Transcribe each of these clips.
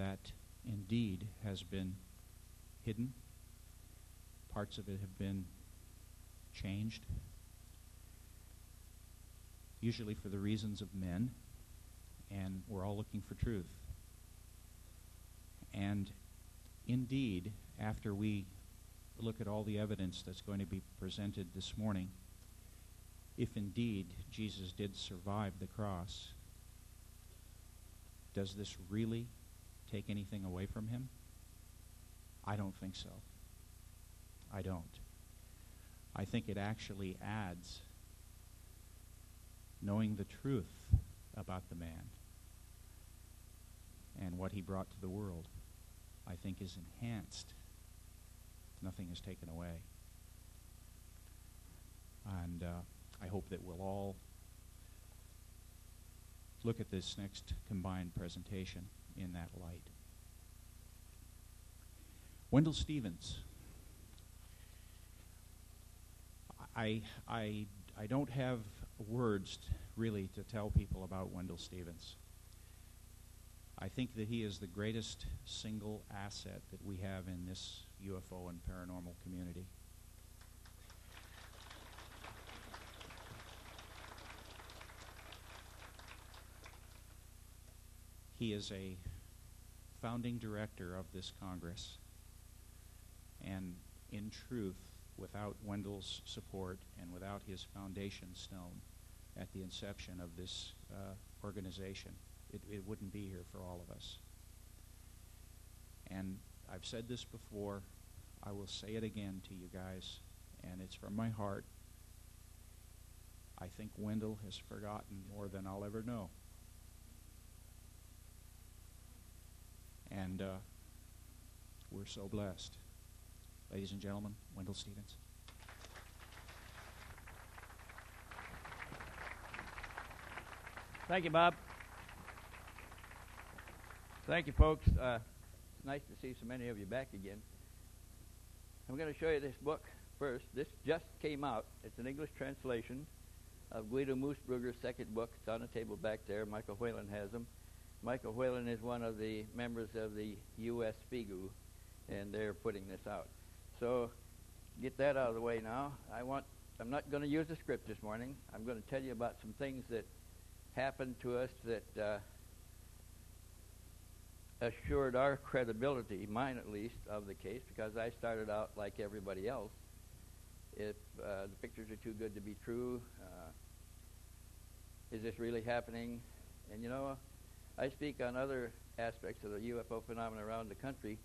that indeed has been hidden. Parts of it have been changed, usually for the reasons of men, and we're all looking for truth. And indeed, after we look at all the evidence that's going to be presented this morning, if indeed Jesus did survive the cross, does this really take anything away from him? I don't think so. I don't. I think it actually adds knowing the truth about the man and what he brought to the world. I think is enhanced. Nothing is taken away. And I hope that we'll all look at this next combined presentation in that light. Wendelle Stevens. I don't have words really to tell people about Wendelle Stevens. I think that he is the greatest single asset that we have in this UFO and paranormal community. He is a founding director of this Congress, and in truth, without Wendelle's support and without his foundation stone at the inception of this organization, it wouldn't be here for all of us. And I've said this before, I will say it again to you guys, and it's from my heart. I think Wendelle has forgotten more than I'll ever know. And we're so blessed. Ladies and gentlemen, Wendelle Stevens. Thank you, Bob. Thank you, folks. It's nice to see so many of you back again. I'm going to show you this book first. This just came out. It's an English translation of Guido Moosbrugger's second book. It's on the table back there. Michael Whalen has them. Michael Whalen is one of the members of the U.S. FIGU, and they're putting this out. So get that out of the way now. I'm not going to use a script this morning. I'm going to tell you about some things that happened to us that assured our credibility, mine at least, of the case, because I started out like everybody else. If the pictures are too good to be true, is this really happening? And you know, I speak on other aspects of the UFO phenomena around the country,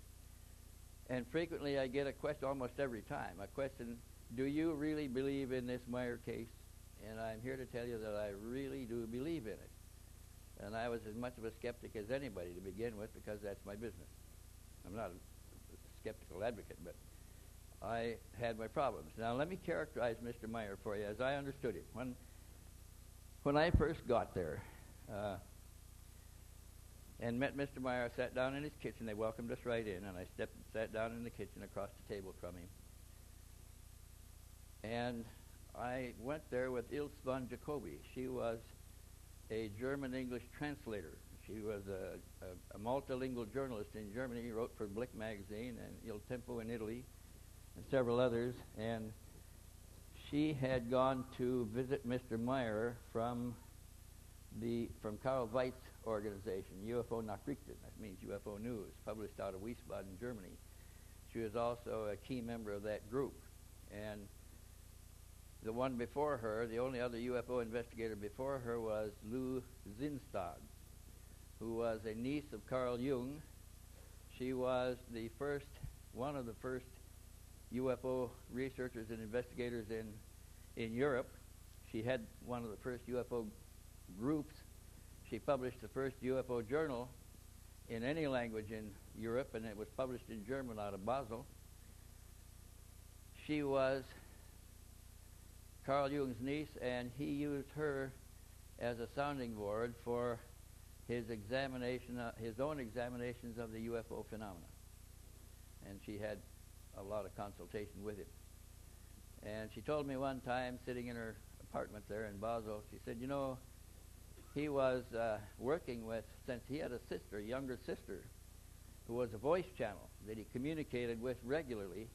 and frequently I get a question almost every time. A question, do you really believe in this Meier case? And I'm here to tell you that I really do believe in it. And I was as much of a skeptic as anybody to begin with, because that's my business. I'm not a skeptical advocate, but I had my problems. Now let me characterize Mr. Meier for you as I understood him. When I first got there, and met Mr. Meier, I sat down in his kitchen. They welcomed us right in, and I sat down in the kitchen across the table from him. And I went there with Ilse von Jacobi. She was a German-English translator. She was a multilingual journalist in Germany. Wrote for Blick magazine and Il Tempo in Italy and several others. And she had gone to visit Mr. Meier from Karl Weiz's organization, UFO Nachrichten. That means UFO News, published out of Wiesbaden, Germany. She was also a key member of that group. And the one before her, the only other UFO investigator before her, was Lou Zinstad, who was a niece of Carl Jung. She was one of the first UFO researchers and investigators in Europe. She had one of the first UFO groups. She published the first UFO journal in any language in Europe, and it was published in German out of Basel. She was Carl Jung's niece, and he used her as a sounding board for his own examinations of the UFO phenomena. And she had a lot of consultation with him. And she told me one time, sitting in her apartment there in Basel, she said, you know, he was working with, since he had a younger sister, was a voice channel that he communicated with regularly,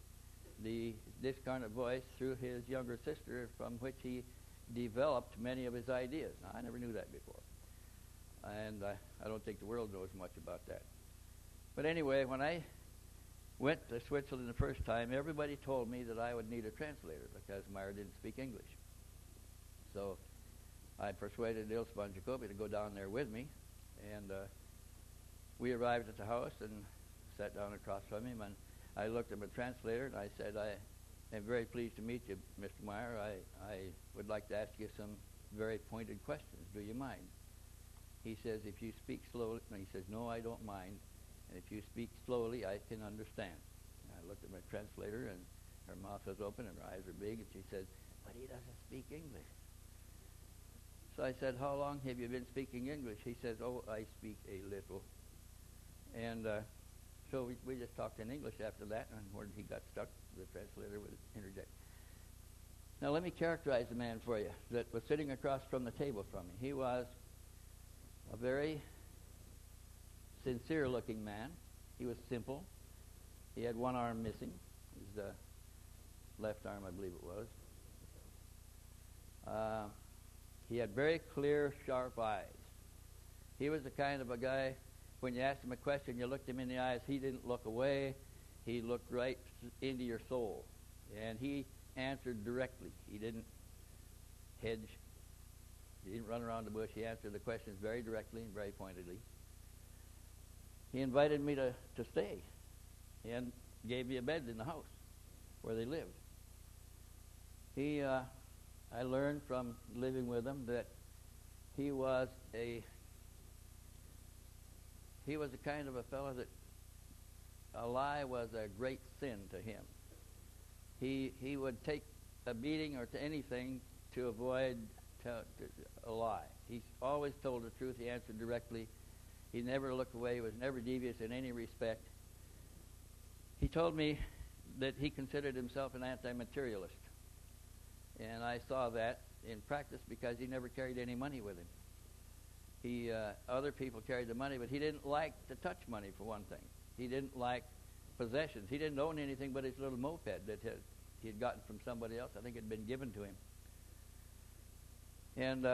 the discarnate voice through his younger sister, from which he developed many of his ideas. Now, I never knew that before, and I don't think the world knows much about that. But anyway, when I went to Switzerland the first time, everybody told me that I would need a translator because Meier didn't speak English. So I persuaded Ilse von Jacobi to go down there with me, and we arrived at the house and sat down across from him, and I looked at my translator and I said, I am very pleased to meet you, Mr. Meier. I would like to ask you some very pointed questions. Do you mind? He says, if you speak slowly, and he says, no, I don't mind. And if you speak slowly, I can understand. And I looked at my translator, and her mouth was open and her eyes were big, and she said, but he doesn't speak English. So I said, how long have you been speaking English? He says, oh, I speak a little. And so we just talked in English after that, and when he got stuck, the translator would interject. Now let me characterize the man for you that was sitting across from the table from me. He was a very sincere-looking man. He was simple. He had one arm missing, his left arm, I believe it was. He had very clear, sharp eyes. He was the kind of a guy, when you asked him a question, you looked him in the eyes, he didn't look away. He looked right into your soul. And he answered directly. He didn't hedge. He didn't run around the bush. He answered the questions very directly and very pointedly. He invited me to stay and gave me a bed in the house where they lived. I learned from living with him that he was a kind of a fellow that a lie was a great sin to him. He would take a beating or to anything to avoid a lie. He always told the truth. He answered directly. He never looked away. He was never devious in any respect. He told me that he considered himself an anti-materialist. And I saw that in practice because he never carried any money with him. Other people carried the money, but he didn't like to touch money, for one thing. He didn't like possessions. He didn't own anything but his little moped that he had gotten from somebody else. I think it had been given to him. And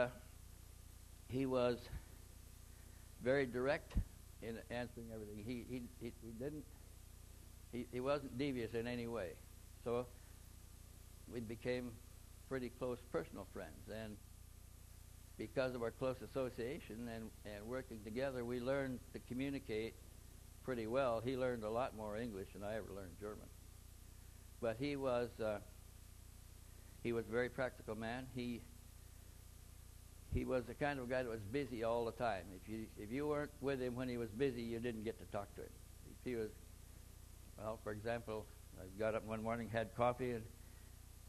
he was very direct in answering everything. He wasn't devious in any way. So we became pretty close personal friends, and because of our close association and working together, we learned to communicate pretty well. He learned a lot more English than I ever learned German. But he was a very practical man. He was the kind of guy that was busy all the time. If you weren't with him when he was busy, you didn't get to talk to him. If he was, well, for example, I got up one morning, had coffee,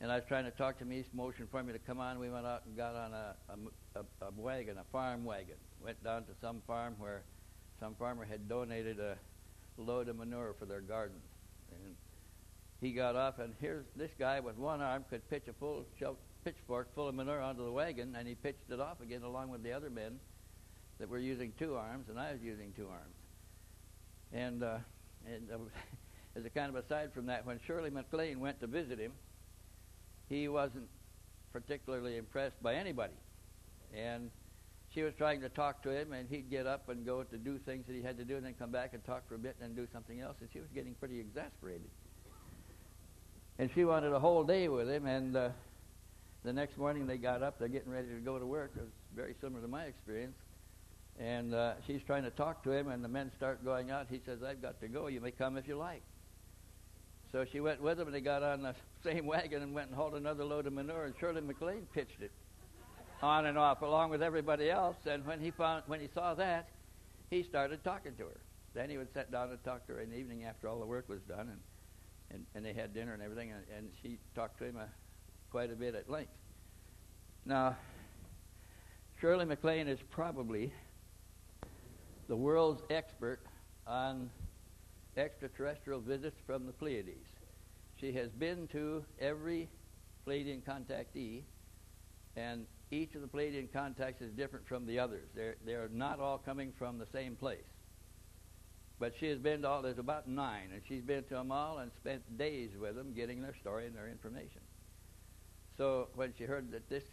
and I was trying to talk to him. He motioned for me to come on. We went out and got on a wagon, a farm wagon. Went down to some farm where some farmer had donated a load of manure for their garden. And he got off, and here's this guy with one arm could pitch a full pitchfork full of manure onto the wagon, and he pitched it off again along with the other men that were using two arms, and I was using two arms. And as a kind of aside from that, when Shirley MacLaine went to visit him, he wasn't particularly impressed by anybody. And she was trying to talk to him, and he'd get up and go to do things that he had to do and then come back and talk for a bit and then do something else, and she was getting pretty exasperated. And she wanted a whole day with him, and the next morning they got up, they're getting ready to go to work. It was very similar to my experience. And she's trying to talk to him, and the men start going out. He says, I've got to go. You may come if you like. So she went with him, and they got on the same wagon and went and hauled another load of manure, and Shirley MacLaine pitched it on and off along with everybody else. And when he saw that, he started talking to her. Then he would sit down and talk to her in the evening after all the work was done, and they had dinner and everything, and she talked to him quite a bit at length. Now, Shirley MacLaine is probably the world's expert on extraterrestrial visits from the Pleiades. She has been to every Pleiadian contactee, and each of the Pleiadian contacts is different from the others. They're not all coming from the same place. But she has been to all, there's about 9, and she's been to them all and spent days with them getting their story and their information. So when she heard that this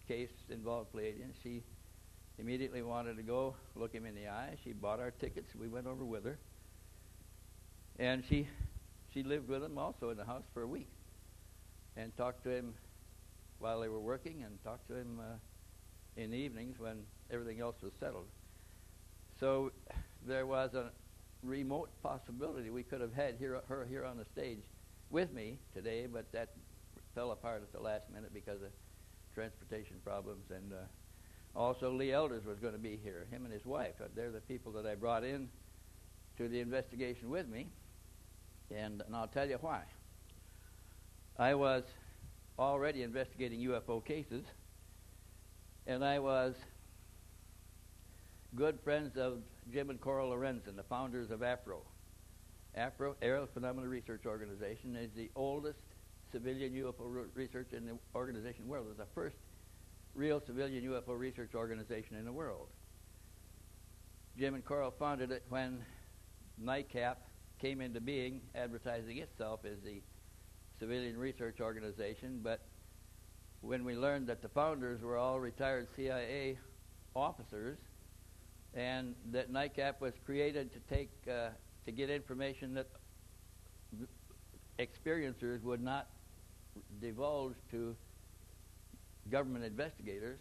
case involved Pleiadians, she immediately wanted to go look him in the eye. She bought our tickets. We went over with her. And she lived with him also in the house for a week and talked to him while they were working and talked to him in the evenings when everything else was settled. So there was a remote possibility we could have had her here on the stage with me today, but that fell apart at the last minute because of transportation problems. And also Lee Elders was going to be here, him and his wife. They're the people that I brought in to the investigation with me, and I'll tell you why. I was already investigating UFO cases, and I was good friends of Jim and Coral Lorenzen, the founders of AFRO. AFRO, Aerial Phenomena Research Organization, is the oldest civilian UFO research in the organization in the world. It was the first real civilian UFO research organization in the world. Jim and Coral founded it when NICAP came into being, advertising itself as the civilian research organization, but when we learned that the founders were all retired CIA officers and that NICAP was created to get information that experiencers would not divulge to government investigators,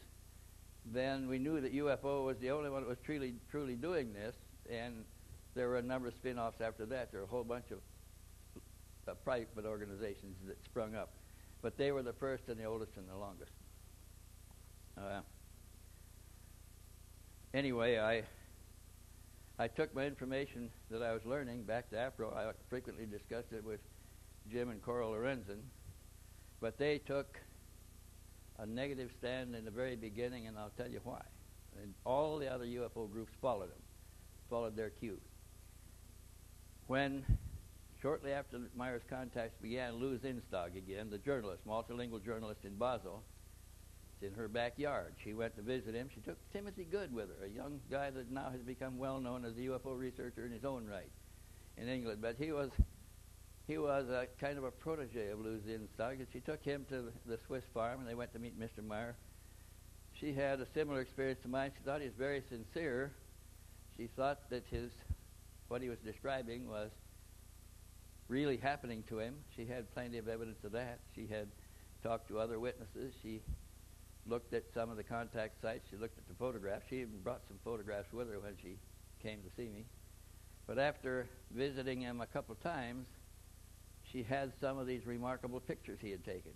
then we knew that UFO was the only one that was truly doing this, and there were a number of spin-offs after that. There were a whole bunch of private organizations that sprung up. But they were the first and the oldest and the longest. Anyway, I took my information that I was learning back to AFRO. I frequently discussed it with Jim and Coral Lorenzen, but they took a negative stand in the very beginning, and I'll tell you why. And all the other UFO groups followed them, followed their cue. When, shortly after Meier's contacts began, Lou Zinstag again, the journalist, multilingual journalist in Basel, it's in her backyard. She went to visit him. She took Timothy Good with her, a young guy that now has become well known as a UFO researcher in his own right in England. But he was a kind of a protege of Lou Zinstag, and she took him to the Swiss farm, and they went to meet Mr. Meier. She had a similar experience to mine. She thought he was very sincere. She thought that what he was describing was really happening to him. She had plenty of evidence of that. She had talked to other witnesses. She looked at some of the contact sites. She looked at the photographs. She even brought some photographs with her when she came to see me. But after visiting him a couple times, she had some of these remarkable pictures he had taken.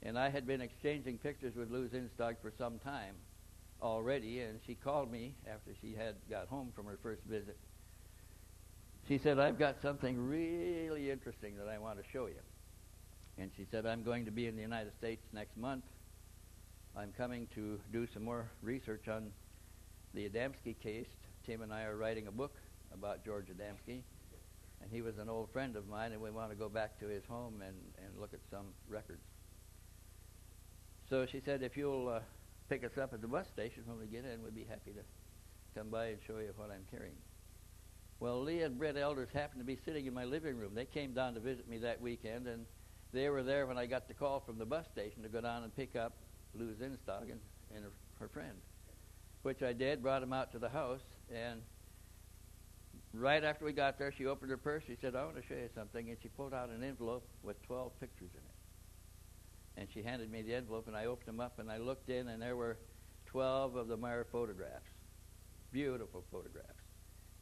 And I had been exchanging pictures with Lou Zinstag for some time already, and she called me after she had got home from her first visit. She said, "I've got something really interesting that I want to show you." And she said, "I'm going to be in the United States next month. I'm coming to do some more research on the Adamski case. Tim and I are writing a book about George Adamski, and he was an old friend of mine, and we want to go back to his home and look at some records." So she said, "If you'll pick us up at the bus station when we get in, we'd be happy to come by and show you what I'm carrying." Well, Lee and Brett Elders happened to be sitting in my living room. They came down to visit me that weekend, and they were there when I got the call from the bus station to go down and pick up Lou Zinstag and her friend, which I did, brought them out to the house, and right after we got there, she opened her purse. She said, "I want to show you something," and she pulled out an envelope with 12 pictures in it. And she handed me the envelope, and I opened them up, and I looked in, and there were 12 of the Meier photographs. Beautiful photographs.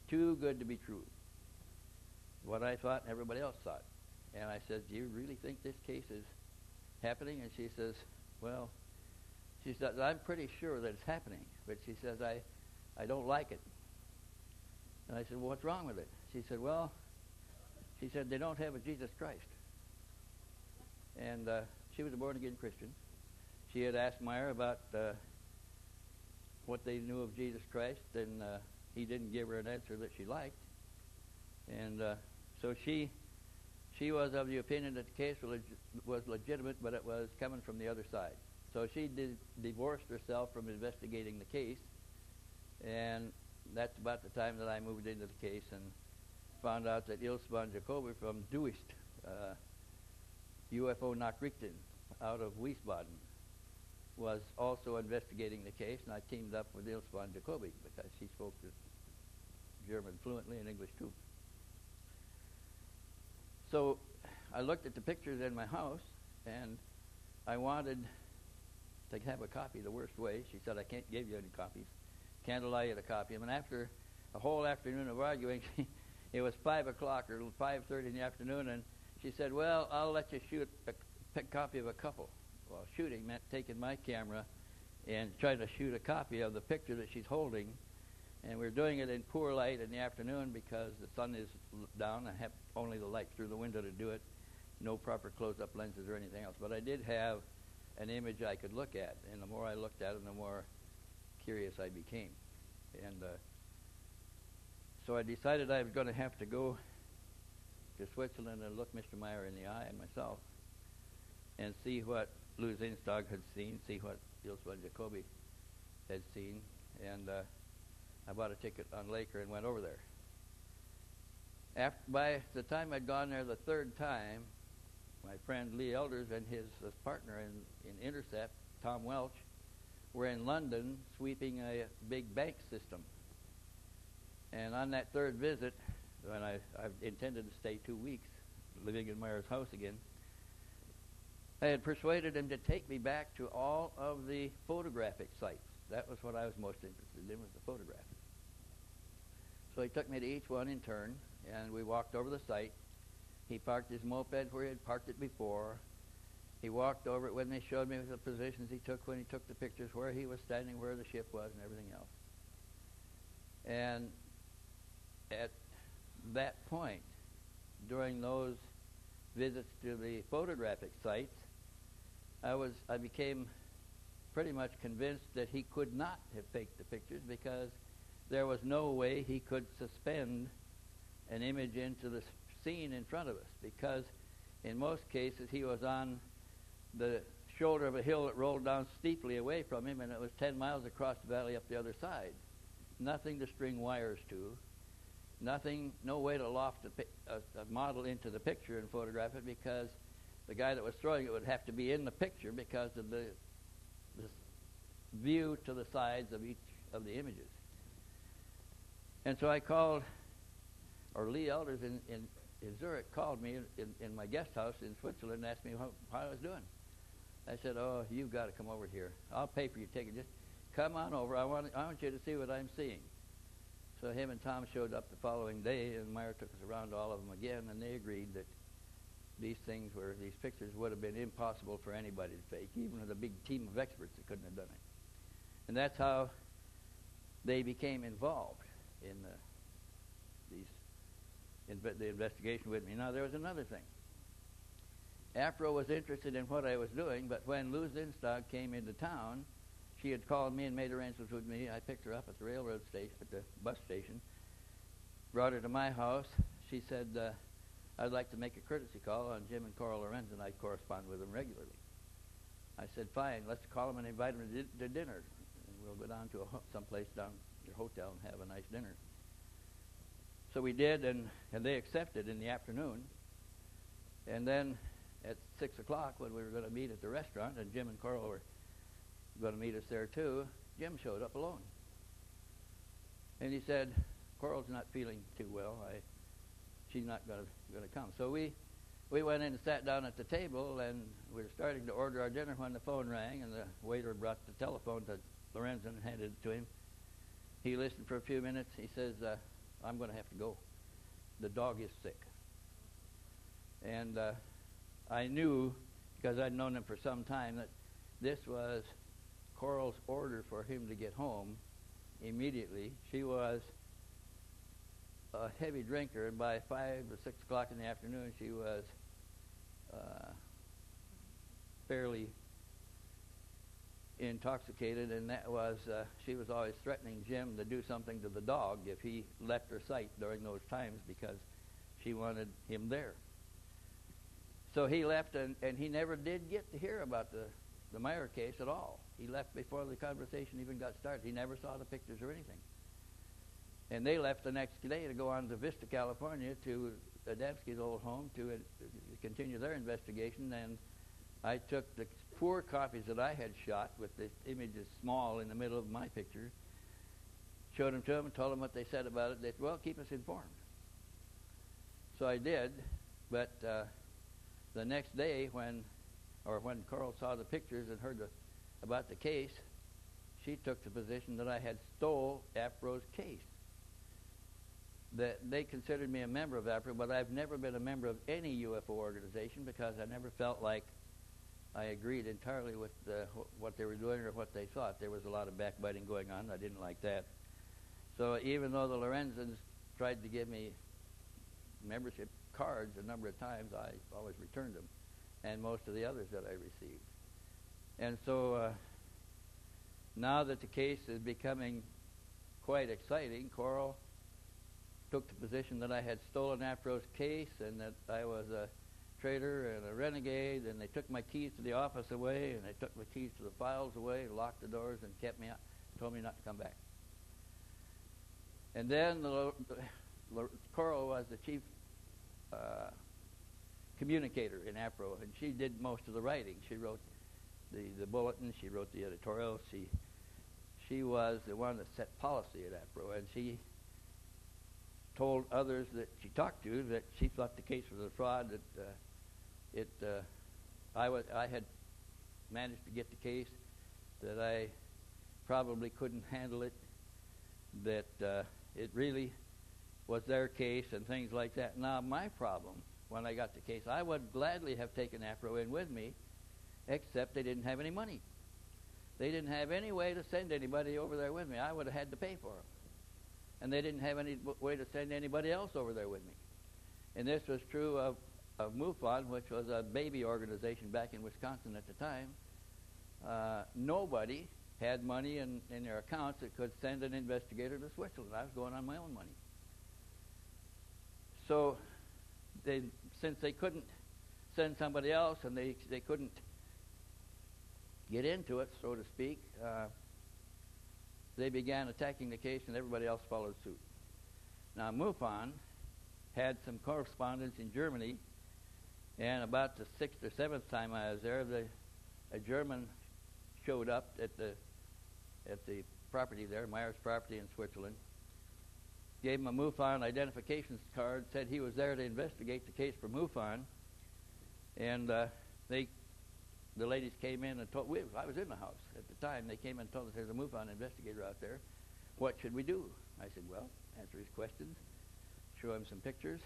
Too good to be true. What I thought and everybody else thought. And I said, "Do you really think this case is happening?" And she says, "Well," she said, "I'm pretty sure that it's happening." But she says, I don't like it. And I said, "Well, what's wrong with it?" She said, "Well," she said, "they don't have a Jesus Christ." And she was a born-again Christian. She had asked Meier about what they knew of Jesus Christ, and he didn't give her an answer that she liked. And so she was of the opinion that the case was legitimate, but it was coming from the other side. So she divorced herself from investigating the case, and that's about the time that I moved into the case and found out that Ilse von Jacobi from Duist, UFO Nachrichten, out of Wiesbaden, was also investigating the case, and I teamed up with Ilse von Jacobi because she spoke German fluently and English too. So I looked at the pictures in my house, and I wanted to have a copy the worst way. She said, I can't give you any copies. Can't allow you to copy them. And after a whole afternoon of arguing, it was 5 o'clock or 5:30 in the afternoon, and she said, well, I'll let you shoot a copy of a couple. Well, shooting meant taking my camera and trying to shoot a copy of the picture that she's holding. And we're doing it in poor light in the afternoon because the sun is down. I have only the light through the window to do it. No proper close-up lenses or anything else. But I did have an image I could look at. And the more I looked at it, the more curious I became. And so I decided I was going to have to go to Switzerland and look Mr. Meier in the eye myself and see what Lou Zinstag had seen, see what Ilse von Jacobi had seen. And I bought a ticket on Laker and went over there. By the time I'd gone there the third time, my friend Lee Elders and his partner in Intercept, Tom Welch, were in London sweeping a big bank system. And on that third visit, when I intended to stay 2 weeks, living in Meier's house again, I had persuaded him to take me back to all of the photographic sites. That was what I was most interested in, was the photographs. So he took me to each one in turn, and we walked over the site. He parked his moped where he had parked it before. He walked over it when they showed me the positions he took when he took the pictures, where he was standing, where the ship was, and everything else. And at that point, during those visits to the photographic sites, I became pretty much convinced that he could not have faked the pictures, because there was no way he could suspend an image into the scene in front of us, because in most cases he was on the shoulder of a hill that rolled down steeply away from him, and it was 10 miles across the valley up the other side. Nothing to string wires to, no way to loft a model into the picture and photograph it, because the guy that was throwing it would have to be in the picture because of the view to the sides of each of the images. And so I called, or Lee Elders in Zurich called me in my guest house in Switzerland and asked me how I was doing. I said, oh, you've got to come over here. I'll pay for your ticket. Just come on over. I want you to see what I'm seeing. So him and Tom showed up the following day, and Meier took us around to all of them again, and they agreed that these pictures would have been impossible for anybody to fake, even with a big team of experts that couldn't have done it. And that's how they became involved in the investigation with me. Now, there was another thing. Afro was interested in what I was doing, but when Lou Zinstag came into town, she had called me and made arrangements with me. I picked her up at the railroad station, at the bus station, brought her to my house. She said, I'd like to make a courtesy call on Jim and Coral Lorenz, and I correspond with them regularly. I said, fine, let's call them and invite them to dinner. And we'll go down to someplace down your hotel and have a nice dinner. So we did, and they accepted in the afternoon. And then at 6 o'clock, when we were going to meet at the restaurant, and Jim and Coral were going to meet us there too, Jim showed up alone. And he said, Coral's not feeling too well. She's not going to come. So we went in and sat down at the table, and we were starting to order our dinner when the phone rang, and the waiter brought the telephone to Lorenzen and handed it to him. He listened for a few minutes. He says, I'm going to have to go. The dog is sick. And I knew, because I'd known him for some time, that this was Coral's order for him to get home immediately. She was a heavy drinker, and by 5 or 6 o'clock in the afternoon, she was fairly intoxicated, and that was she was always threatening Jim to do something to the dog if he left her sight during those times, because she wanted him there. So he left, and he never did get to hear about the Meier case at all. He left before the conversation even got started. He never saw the pictures or anything. And they left the next day to go on to Vista, California, to Adamski's old home to continue their investigation. And I took the 4 copies that I had shot with the images small in the middle of my picture, showed them to them and told them what they said about it. They said, well, keep us informed. So I did, but the next day when Coral saw the pictures and heard about the case, she took the position that I had stole APRO's case. That they considered me a member of APRO, but I've never been a member of any UFO organization because I never felt like I agreed entirely with what they were doing or what they thought. There was a lot of backbiting going on. I didn't like that. So even though the Lorenzens tried to give me membership cards a number of times, I always returned them, and most of the others that I received. And so now that the case is becoming quite exciting, Coral took the position that I had stolen APRO's case and that I was a traitor and a renegade, and they took my keys to the office away, and they took my keys to the files away, locked the doors, and kept me out, told me not to come back. And then Coral was the chief communicator in APRO, and she did most of the writing. She wrote the bulletin, she wrote the editorials, she was the one that set policy at APRO, and she told others that she talked to that she thought the case was a fraud, that I had managed to get the case, that I probably couldn't handle it, that it really was their case and things like that. Now, my problem when I got the case, I would gladly have taken APRO in with me, except they didn't have any money. They didn't have any way to send anybody over there with me. I would have had to pay for them. And they didn't have any way to send anybody else over there with me. And this was true of MUFON, which was a baby organization back in Wisconsin at the time. Nobody had money in their accounts that could send an investigator to Switzerland. I was going on my own money. So since they couldn't send somebody else and they couldn't get into it, so to speak, they began attacking the case, and everybody else followed suit. Now, MUFON had some correspondence in Germany, and about the 6th or 7th time I was there, a German showed up at the property there, Meier's property in Switzerland, gave him a MUFON identification card, said he was there to investigate the case for MUFON, and the ladies came in and told, I was in the house at the time, they came in and told us there's a MUFON investigator out there. What should we do? I said, well, answer his questions, show him some pictures,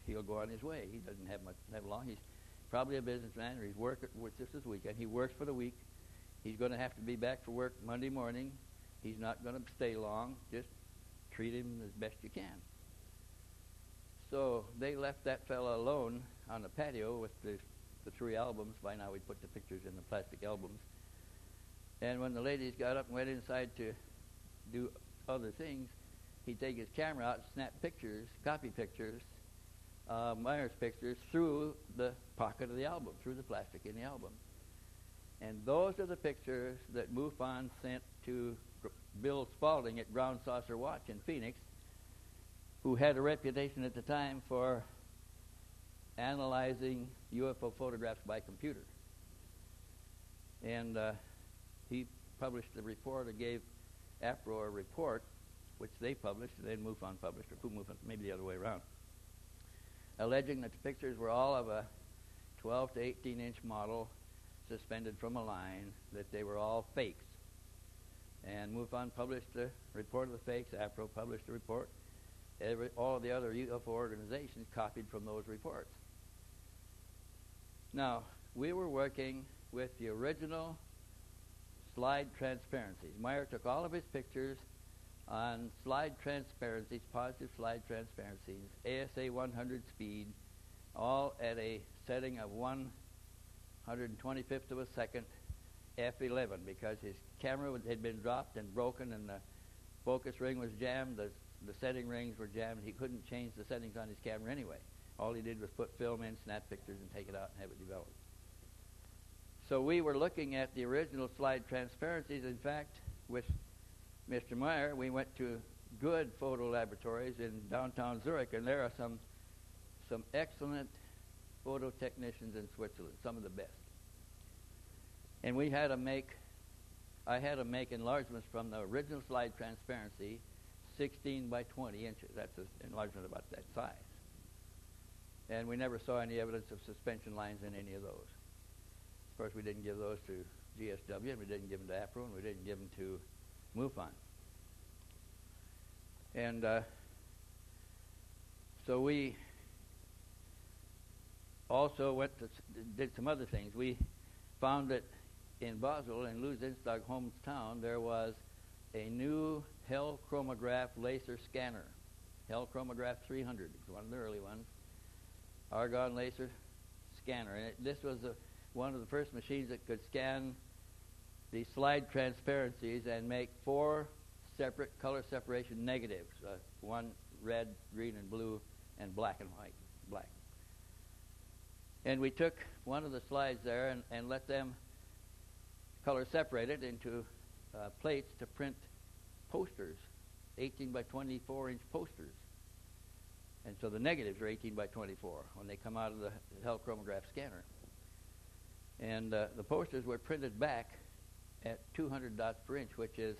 he'll go on his way. He doesn't have long. He's probably a businessman, or he's just this weekend. He works for the week. He's going to have to be back for work Monday morning. He's not going to stay long. Just treat him as best you can. So they left that fellow alone on the patio with the 3 albums. By now we'd put the pictures in the plastic albums. And when the ladies got up and went inside to do other things, he'd take his camera out and snap pictures, copy pictures, Meier's pictures, through the pocket of the album, through the plastic in the album. And those are the pictures that MUFON sent to Bill Spaulding at Ground Saucer Watch in Phoenix, who had a reputation at the time for analyzing UFO photographs by computer. And he published the report, or gave APRO a report, which they published, and then MUFON published, or MUFON, maybe the other way around, alleging that the pictures were all of a 12 to 18-inch model suspended from a line, that they were all fakes. And MUFON published the report of the fakes, APRO published the report. All of the other UFO organizations copied from those reports. Now, we were working with the original slide transparencies. Meier took all of his pictures on slide transparencies, positive slide transparencies, ASA 100 speed, all at a setting of 1/125th of a second, f11, because his camera had been dropped and broken, and the focus ring was jammed, the setting rings were jammed. He couldn't change the settings on his camera anyway. All he did was put film in, snap pictures, and take it out and have it developed. So we were looking at the original slide transparencies. In fact, with Mr. Meier, we went to good photo laboratories in downtown Zurich, and there are some excellent photo technicians in Switzerland, some of the best. And I had to make enlargements from the original slide transparency, 16 by 20 inches. That's an enlargement about that size. And we never saw any evidence of suspension lines in any of those. Of course, we didn't give those to GSW, and we didn't give them to APRO, and we didn't give them to MUFON. And so we also did some other things. We found that in Basel, in Luisenstag hometown, there was a new Hell chromograph laser scanner. Hell chromograph 300 was one of the early ones. Argon laser scanner. And this was one of the first machines that could scan the slide transparencies and make 4 separate color separation negatives. One red, green, and blue, and black and white. Black. And we took one of the slides there and let them color separate it into plates to print posters, 18 by 24 inch posters. And so the negatives are 18 by 24 when they come out of the Hell chromograph scanner. And the posters were printed back at 200 dots per inch, which is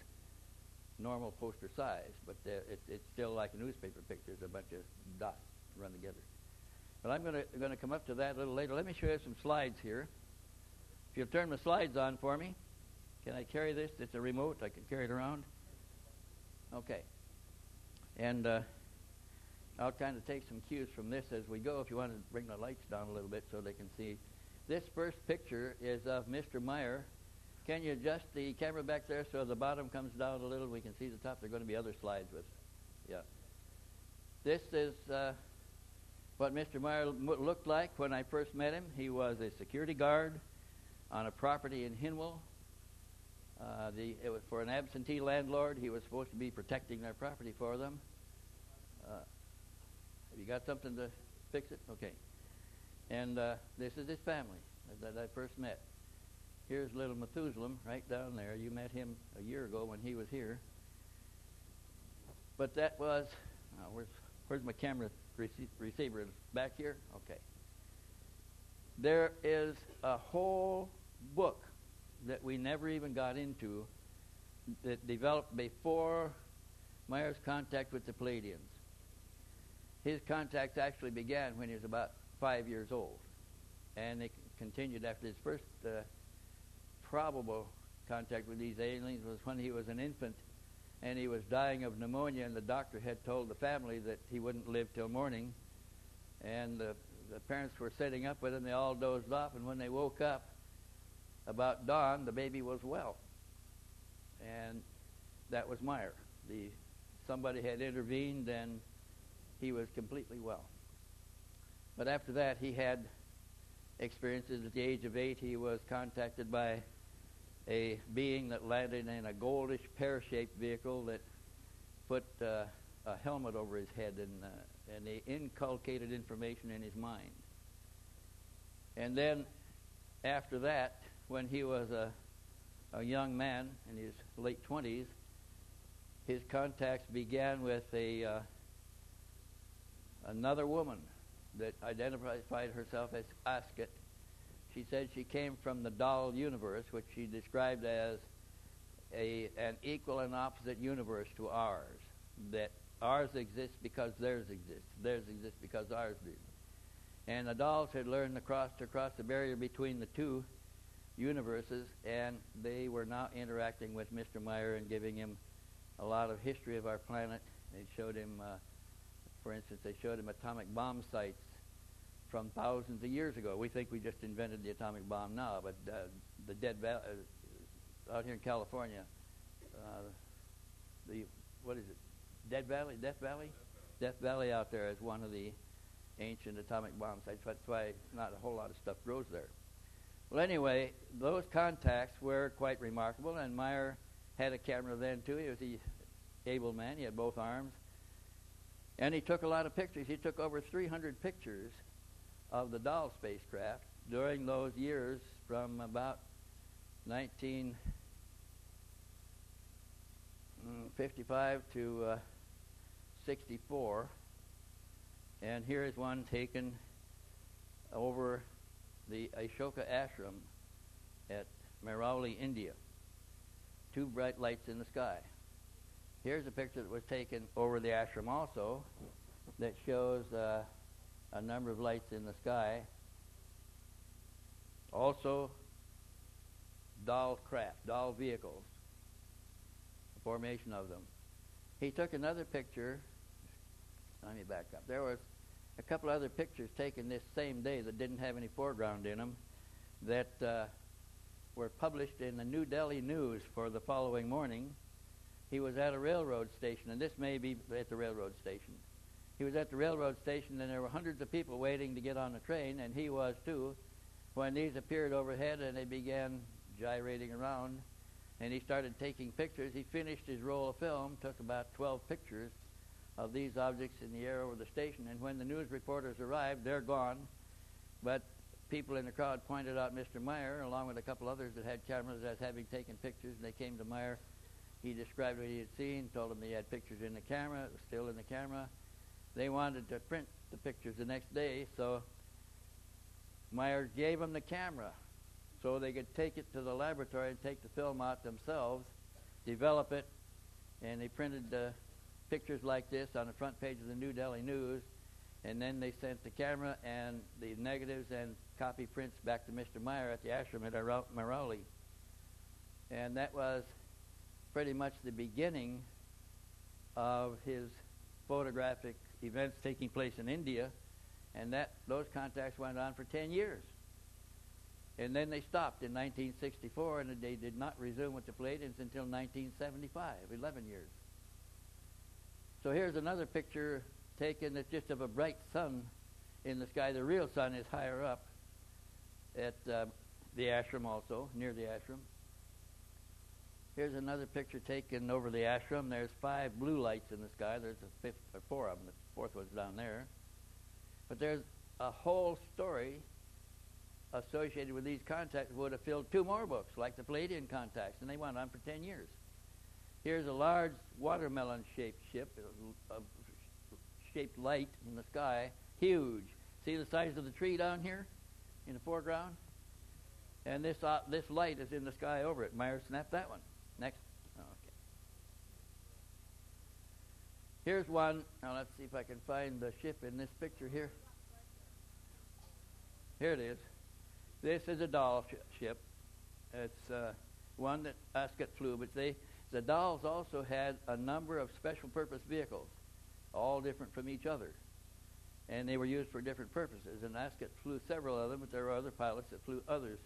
normal poster size, but it's still like a newspaper picture. It's a bunch of dots run together. But I'm going to come up to that a little later. Let me show you some slides here. If you'll turn the slides on for me. Can I carry this? It's a remote. I can carry it around. Okay. And I'll kind of take some cues from this as we go. If you want to bring the lights down a little bit so they can see. This first picture is of Mr. Meier. Can you adjust the camera back there so the bottom comes down a little? We can see the top. There are going to be other slides with. Yeah. This is what Mr. Meier looked like when I first met him. He was a security guard on a property in Hinwil. It was for an absentee landlord. He was supposed to be protecting their property for them. Have you got something to fix it? Okay. And this is his family that I first met. Here's little Methuselah right down there. You met him a year ago when he was here. But that was, where's my camera receiver? It's back here? Okay. There is a whole book that we never even got into that developed before Meier's contact with the Palladians. His contacts actually began when he was about 5 years old, and they continued after his first probable contact with these aliens was when he was an infant and he was dying of pneumonia, and the doctor had told the family that he wouldn't live till morning, and the parents were sitting up with him. They all dozed off, and when they woke up about dawn, the baby was well, and that was Meier. Somebody had intervened, and he was completely well. But after that, he had experiences. At the age of 8, he was contacted by a being that landed in a goldish pear-shaped vehicle that put a helmet over his head, and they inculcated information in his mind. And then after that, when he was a young man in his late 20s, his contacts began with another woman that identified herself as Asket. She said she came from the doll universe, which she described as an equal and opposite universe to ours, that ours exists because theirs exists because ours do. And the dolls had learned to cross the barrier between the two universes, and they were now interacting with Mr. Meier and giving him a lot of history of our planet. They showed him, for instance, atomic bomb sites from thousands of years ago. We think we just invented the atomic bomb now, but the Dead Valley, out here in California, what is it? Death Valley out there is one of the ancient atomic bomb sites. That's why not a whole lot of stuff grows there. Well, anyway, those contacts were quite remarkable, and Meier had a camera then too. He was an able man. He had both arms. And he took a lot of pictures. He took over 300 pictures of the doll spacecraft during those years from about 1955 to 1964, and here is one taken over the Ashoka Ashram at Mehrauli, India. Two bright lights in the sky. Here's a picture that was taken over the ashram also that shows a number of lights in the sky. Also, doll craft, doll vehicles, the formation of them. He took another picture. Let me back up. There was a couple other pictures taken this same day that didn't have any foreground in them that were published in the New Delhi News for the following morning. He was at a railroad station, and this may be at the railroad station. He was at the railroad station, and there were hundreds of people waiting to get on the train, and he was too, when these appeared overhead, and they began gyrating around, and he started taking pictures. He finished his roll of film, took about 12 pictures of these objects in the air over the station, and when the news reporters arrived, they're gone, but people in the crowd pointed out Mr. Meier, along with a couple others that had cameras, as having taken pictures, and they came to Meier. He described what he had seen, told them he had pictures in the camera, it was still in the camera. They wanted to print the pictures the next day, so Meier gave them the camera so they could take it to the laboratory and take the film out themselves, develop it, and they printed pictures like this on the front page of the New Delhi News, and then they sent the camera and the negatives and copy prints back to Mr. Meier at the ashram at Mehrauli. And that was pretty much the beginning of his photographic events taking place in India, and those contacts went on for 10 years. And then they stopped in 1964, and they did not resume with the Palladians until 1975, 11 years. So here's another picture taken that's just of a bright sun in the sky. The real sun is higher up at the ashram also, near the ashram. Here's another picture taken over the ashram. There's 5 blue lights in the sky. There's a fifth, or 4 of them. The fourth one's down there. But there's a whole story associated with these contacts would have filled 2 more books, like the Palladian contacts, and they went on for 10 years. Here's a large watermelon-shaped ship, a shaped light in the sky, huge. See the size of the tree down here in the foreground? And this light is in the sky over it. Meier snapped that one. Next. Oh, okay. Here's one. Now let's see if I can find the ship in this picture here. Here it is. This is a doll ship. It's one that Ascot flew, but the dolls also had a number of special purpose vehicles, all different from each other. And they were used for different purposes. And Ascot flew several of them, but there were other pilots that flew others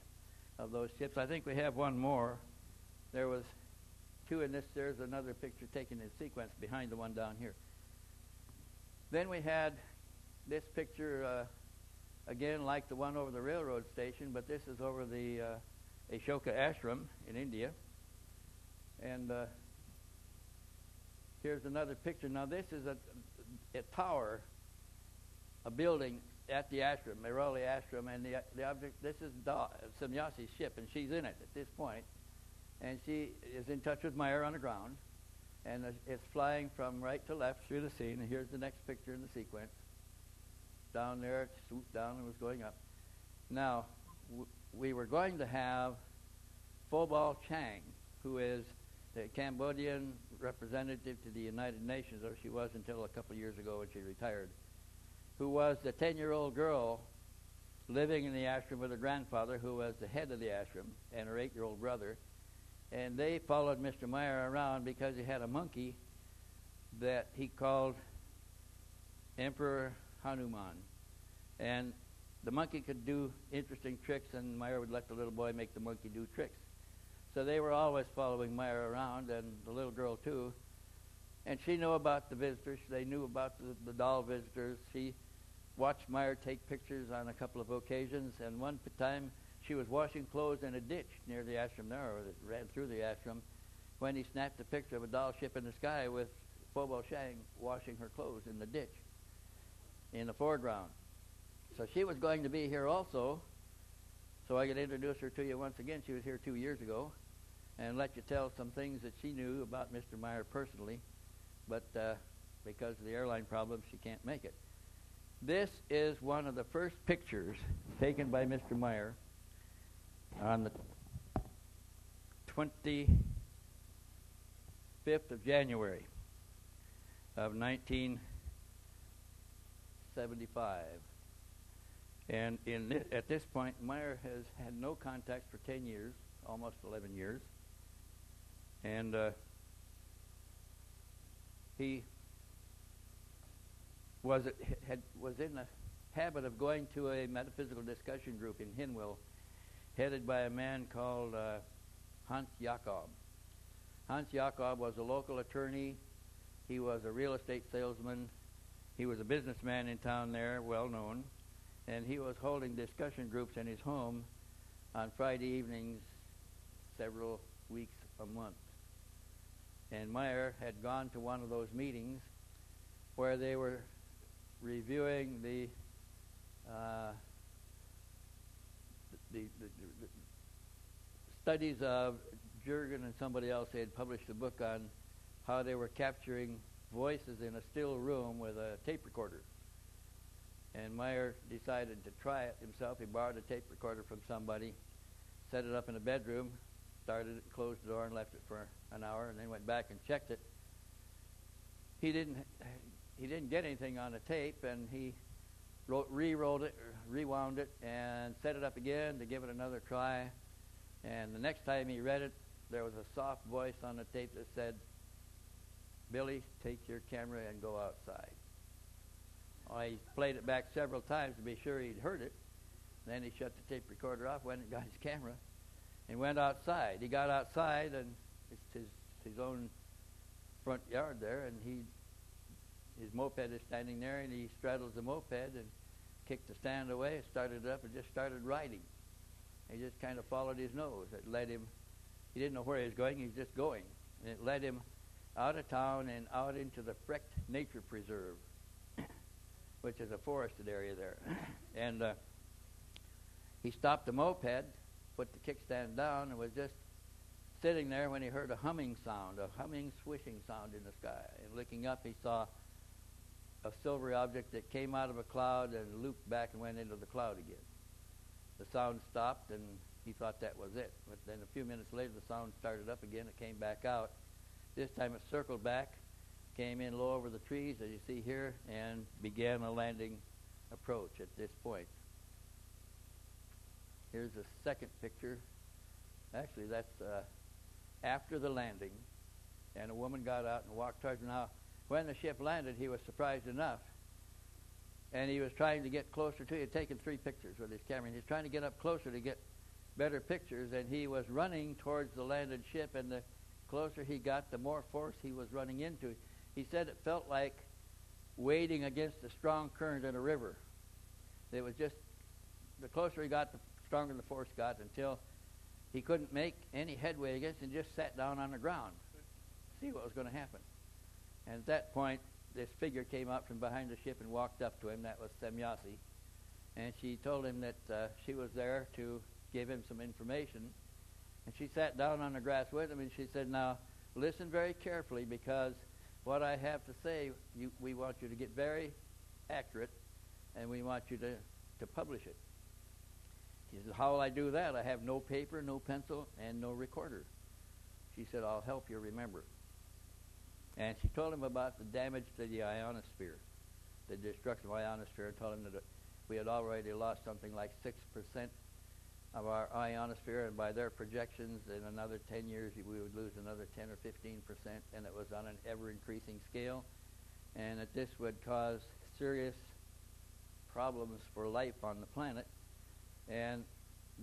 of those ships. I think we have one more. There was 2 in this. There's another picture taken in sequence behind the one down here. Then we had this picture, again, like the one over the railroad station, but this is over the Ashoka Ashram in India. And here's another picture. Now this is a tower, a building at the ashram, Mehrauli ashram, and the object, this is Samyasi's ship, and she's in it at this point. And she is in touch with Meier on the ground, and it's flying from right to left through the scene. And here's the next picture in the sequence. Down there, it swooped down and was going up. Now, we were going to have Phobal Chang, who is the Cambodian representative to the United Nations, or she was until a couple of years ago when she retired, who was the 10-year-old girl living in the ashram with her grandfather, who was the head of the ashram, and her 8-year-old brother. And they followed Mr. Meier around because he had a monkey that he called Emperor Hanuman. And the monkey could do interesting tricks, and Meier would let the little boy make the monkey do tricks. So they were always following Meier around, and the little girl too. And she knew about the visitors. They knew about the doll visitors. She watched Meier take pictures on a couple of occasions, and one time she was washing clothes in a ditch near the ashram there, or that ran through the ashram, when he snapped a picture of a doll ship in the sky with Phobal Chang washing her clothes in the ditch in the foreground. So she was going to be here also, so I could introduce her to you once again. She was here 2 years ago, and let you tell some things that she knew about Mr. Meier personally. But because of the airline problems, she can't make it. This is one of the first pictures taken by Mr. Meier on the 25th of January of 1975. And at this point, Meier has had no contact for 10 years, almost 11 years. And he was in the habit of going to a metaphysical discussion group in Hinwil, headed by a man called Hans Jakob. Hans Jakob was a local attorney. He was a real estate salesman. He was a businessman in town there, well known. And he was holding discussion groups in his home on Friday evenings, several weeks a month. And Meier had gone to one of those meetings where they were reviewing the studies of Jurgen and somebody else. They had published a book on how they were capturing voices in a still room with a tape recorder. And Meier decided to try it himself. He borrowed a tape recorder from somebody, set it up in a bedroom, started it, closed the door, and left it for an hour, and then went back and checked it. He didn't get anything on the tape, and he rewound it, and set it up again to give it another try. And the next time he read it, there was a soft voice on the tape that said, "Billy, take your camera and go outside." I played it back several times to be sure he'd heard it. Then he shut the tape recorder off, went and got his camera, and went outside. He got outside, and it's his own front yard there, and his moped is standing there, and he straddles the moped and kicked the stand away, started it up, and just started riding. He just kind of followed his nose. It led him. He didn't know where he was going. He was just going. And it led him out of town and out into the Frecht Nature Preserve, which is a forested area there. And he stopped the moped, put the kickstand down, and was just sitting there when he heard a humming sound, a humming, swishing sound in the sky. And looking up, he saw a silvery object that came out of a cloud and looped back and went into the cloud again. The sound stopped, and he thought that was it. But then a few minutes later, the sound started up again. It came back out. This time it circled back, came in low over the trees, as you see here, and began a landing approach at this point. Here's the second picture. Actually, that's after the landing, and a woman got out and walked towards him. Now, when the ship landed, he was surprised enough, and he was trying to get closer to it. He had taken 3 pictures with his camera, and he was trying to get up closer to get better pictures, and he was running towards the landed ship, and the closer he got, the more force he was running into. He said it felt like wading against a strong current in a river. It was just, the closer he got, the stronger the force got, until he couldn't make any headway against it and just sat down on the ground to see what was going to happen. And at that point, this figure came out from behind the ship and walked up to him. That was Semyasi. And she told him that she was there to give him some information. And she sat down on the grass with him, and she said, "Now, listen very carefully, because what I have to say, we want you to get very accurate, and we want you to publish it." He said, "How will I do that? I have no paper, no pencil, and no recorder." She said, "I'll help you remember." And she told him about the damage to the ionosphere, the destruction of the ionosphere, and told him that we had already lost something like 6% of our ionosphere, and by their projections, in another 10 years, we would lose another 10 or 15%, and it was on an ever-increasing scale, and that this would cause serious problems for life on the planet, and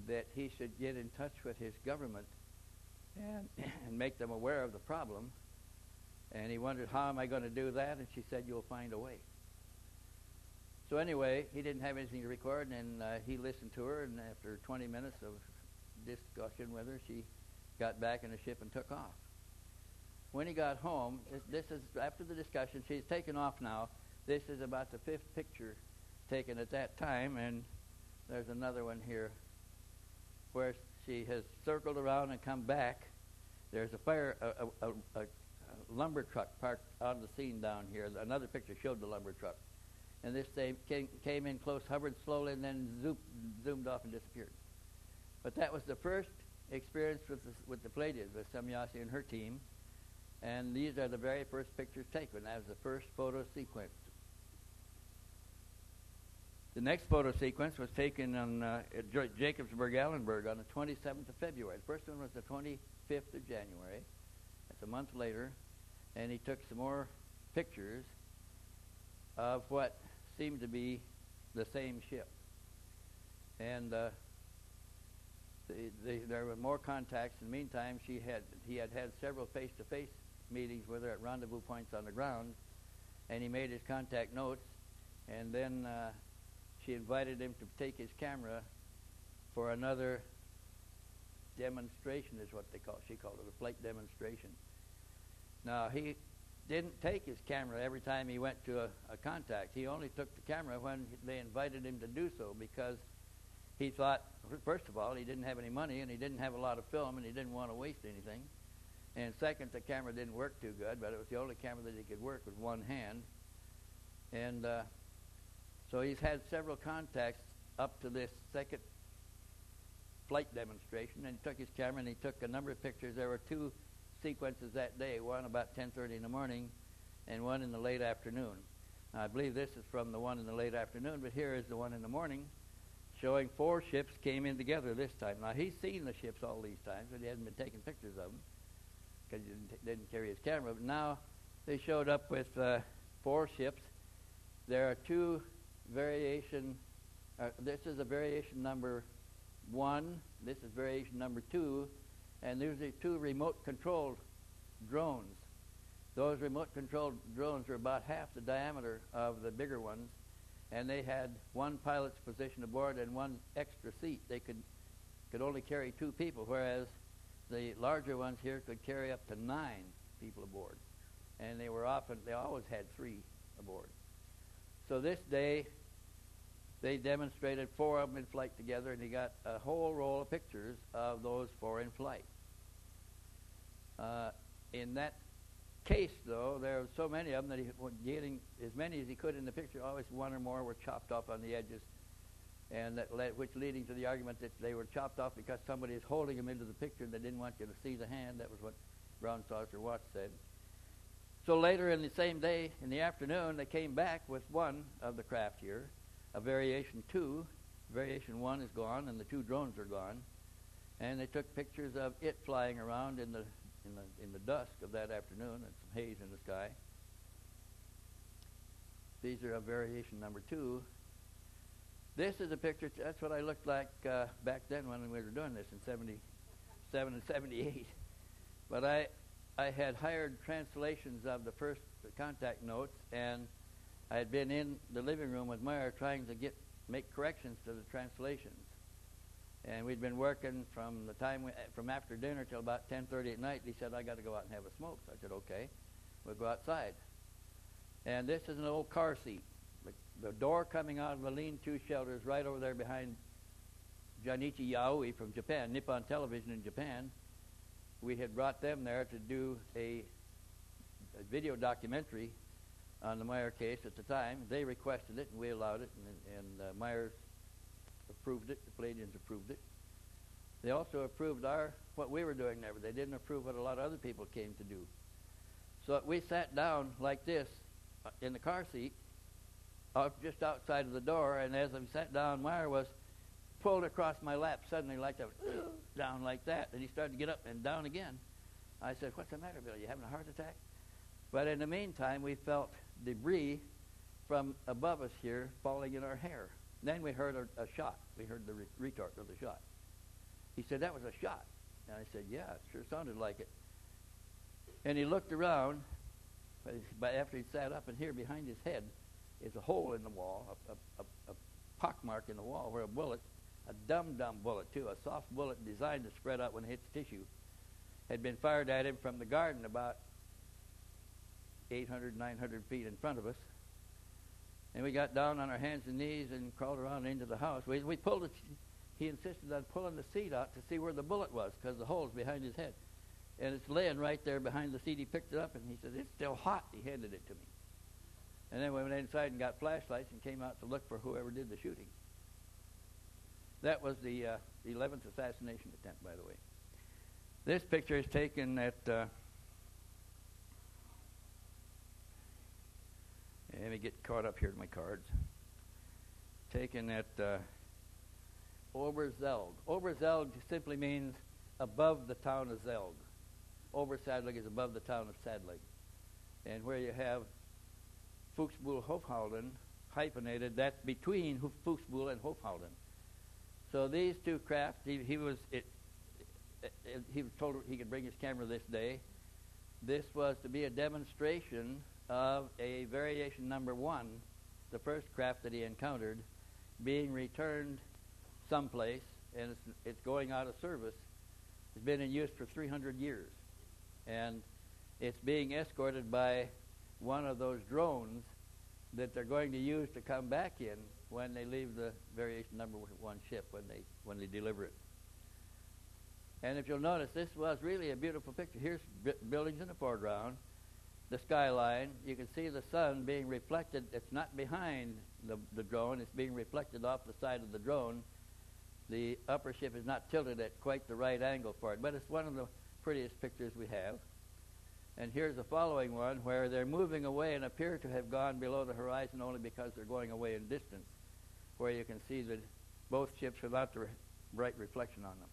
that he should get in touch with his government and make them aware of the problem. And he wondered, how am I going to do that? And she said, "You'll find a way." So anyway, he didn't have anything to record, and he listened to her, and after 20 minutes of discussion with her, she got back in the ship and took off. When he got home, this is after the discussion. She's taken off now. This is about the 5th picture taken at that time, and there's another one here where she has circled around and come back. There's a fire, a lumber truck parked on the scene down here. Another picture showed the lumber truck. And this thing came in close, hovered slowly, and then zoomed off and disappeared. But that was the first experience with the Pleiadians, with Semyasi and her team. And these are the very first pictures taken. That was the first photo sequence. The next photo sequence was taken on at Jacobsburg, Allenburg on the 27th of February. The first one was the 25th of January. That's a month later. And he took some more pictures of what seemed to be the same ship. And there were more contacts. In the meantime, he had several face-to-face meetings with her at rendezvous points on the ground, and he made his contact notes. And then she invited him to take his camera for another demonstration, is what she called it, a flight demonstration. Now, he didn't take his camera every time he went to a contact. He only took the camera when they invited him to do so, because he thought, first of all, he didn't have any money, and he didn't have a lot of film, and he didn't want to waste anything. And second, the camera didn't work too good, but it was the only camera that he could work with one hand. And so he's had several contacts up to this second flight demonstration, and he took his camera and he took a number of pictures. There were two sequences that day, one about 10:30 in the morning and one in the late afternoon. Now, I believe this is from the one in the late afternoon, but here is the one in the morning, showing 4 ships came in together this time. Now, he's seen the ships all these times, but he hasn't been taking pictures of them because he didn't carry his camera. But now they showed up with 4 ships. There are 2 variation. This is a variation number 1. This is variation number 2. And these are 2 remote-controlled drones. Those remote-controlled drones are about half the diameter of the bigger ones, and they had 1 pilot's position aboard and 1 extra seat. They could only carry 2 people, whereas the larger ones here could carry up to 9 people aboard. And they always had 3 aboard. So this day, they demonstrated 4 of them in flight together, and he got a whole roll of pictures of those 4 in flight. In that case, though, there were so many of them that he was getting as many as he could in the picture. Always 1 or more were chopped off on the edges, and which leading to the argument that they were chopped off because somebody is holding them into the picture and they didn't want you to see the hand. That was what Brown Saucer Watch said. So later in the same day, in the afternoon, they came back with 1 of the craft here, a variation 2. Variation 1 is gone, and the 2 drones are gone. And they took pictures of it flying around in the dusk of that afternoon, and some haze in the sky. These are a variation number 2. This is a picture. That's what I looked like back then when we were doing this in 77 and 78. But I had hired translations of the first contact notes, and I had been in the living room with Meier trying to make corrections to the translations. And we'd been working from after dinner till about 10:30 at night. He said, "I got to go out and have a smoke." So I said, "Okay, we'll go outside." And this is an old car seat. The door coming out of the lean-to shelter is right over there behind Janichi Yaoi from Japan, Nippon Television in Japan. We had brought them there to do a video documentary on the Meier case at the time. They requested it, and we allowed it, and Meier approved it. The Pleiadians approved it. They also approved what we were doing there, but they didn't approve what a lot of other people came to do. So we sat down like this in the car seat, just outside of the door, and as I sat down, Meier was pulled across my lap suddenly like that, down like that, and he started to get up and down again. I said, "What's the matter, Bill? You having a heart attack?" But in the meantime, we felt debris from above us here falling in our hair. Then we heard a shot. We heard the retort of the shot. He said, "That was a shot." And I said, "Yeah, it sure sounded like it." And he looked around, but after he sat up, and here behind his head is a hole in the wall, a pockmark in the wall where a bullet, a dum-dum bullet too, a soft bullet designed to spread out when it hits tissue, had been fired at him from the garden about 800, 900 feet in front of us. And we got down on our hands and knees and crawled around into the house. We pulled it. He insisted on pulling the seat out to see where the bullet was because the hole's behind his head. And it's laying right there behind the seat. He picked it up, and he said, "It's still hot." He handed it to me. And then we went inside and got flashlights and came out to look for whoever did the shooting. That was the 11th assassination attempt, by the way. This picture is taken at... let me get caught up here to my cards. Taken at Oberzeld. Oberzeld simply means above the town of Zeld. Obersadlig is above the town of Sadlig. And where you have Fuchsbuhl-Hofhalden hyphenated, that's between Fuchsbuhl and Hofhalden. So these two craft, he was told he could bring his camera this day. This was to be a demonstration of a variation number 1, the first craft that he encountered, being returned someplace, and it's going out of service. It's been in use for 300 years. And it's being escorted by one of those drones that they're going to use to come back in when they leave the variation number 1 ship, when they deliver it. And if you'll notice, this was really a beautiful picture. Here's buildings in the foreground, the skyline. You can see the sun being reflected. It's not behind the drone. It's being reflected off the side of the drone. The upper ship is not tilted at quite the right angle for it, but it's one of the prettiest pictures we have. And here's the following one where they're moving away and appear to have gone below the horizon only because they're going away in distance, where you can see that both ships without the bright reflection on them.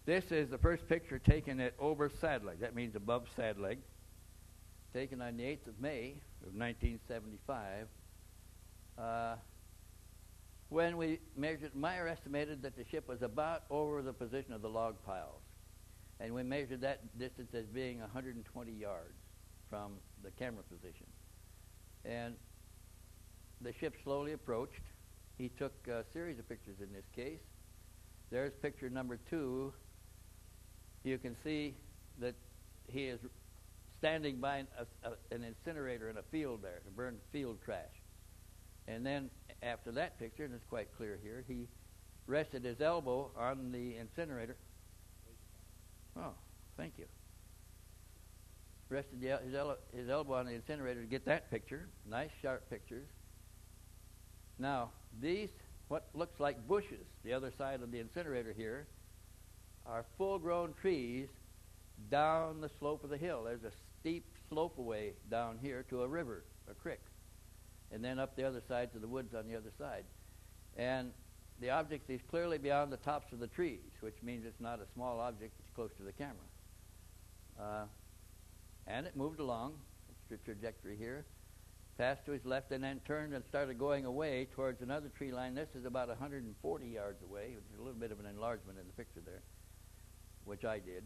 This is the first picture taken at Obersadlig. That means above Sadlig. Taken on the 8th of May of 1975. When we measured, Meier estimated that the ship was about over the position of the log piles. And we measured that distance as being 120 yards from the camera position. And the ship slowly approached. He took a series of pictures in this case. There's picture number 2. You can see that he is standing by an incinerator in a field there, to burn field trash. And then after that picture, and it's quite clear here, he rested his elbow on the incinerator. Oh, thank you. Rested his elbow on the incinerator to get that picture. Nice, sharp pictures. Now, these, what looks like bushes, the other side of the incinerator here, are full-grown trees down the slope of the hill. There's a steep slope away down here to a river, a creek, and then up the other side to the woods on the other side. And the object is clearly beyond the tops of the trees, which means it's not a small object. It's close to the camera. And it moved along. It's the trajectory here. Passed to his left and then turned and started going away towards another tree line. This is about 140 yards away, which is a little bit of an enlargement in the picture there, which I did.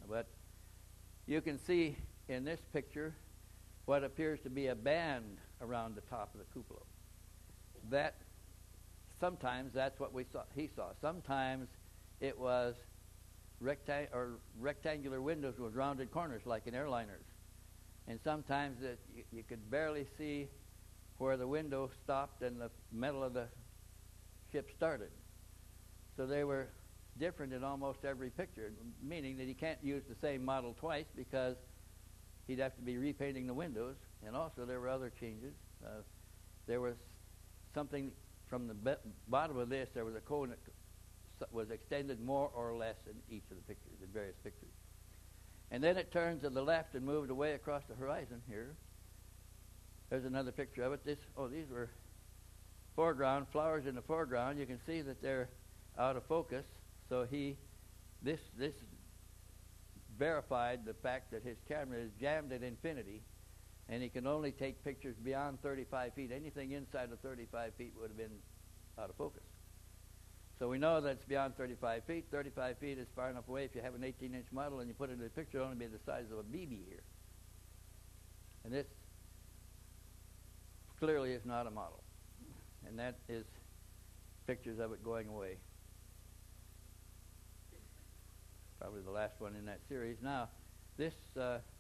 But you can see in this picture what appears to be a band around the top of the cupola. That sometimes that's what he saw. Sometimes it was rectangular windows with rounded corners like in airliners. And sometimes you could barely see where the window stopped and the metal of the ship started. So they were different in almost every picture, meaning that he can't use the same model twice because he'd have to be repainting the windows. And also there were other changes. There was something from the bottom of this, there was a cone that was extended more or less in each of the pictures, in various pictures. And then it turned to the left and moved away across the horizon here. There's another picture of it. These were foreground, flowers in the foreground. You can see that they're out of focus. So this verified the fact that his camera is jammed at infinity, and he can only take pictures beyond 35 feet. Anything inside of 35 feet would have been out of focus. So we know that it's beyond 35 feet. 35 feet is far enough away. If you have an 18-inch model and you put it in a picture, it'll only be the size of a BB here. And this clearly is not a model. And that is pictures of it going away. Probably the last one in that series. Now, this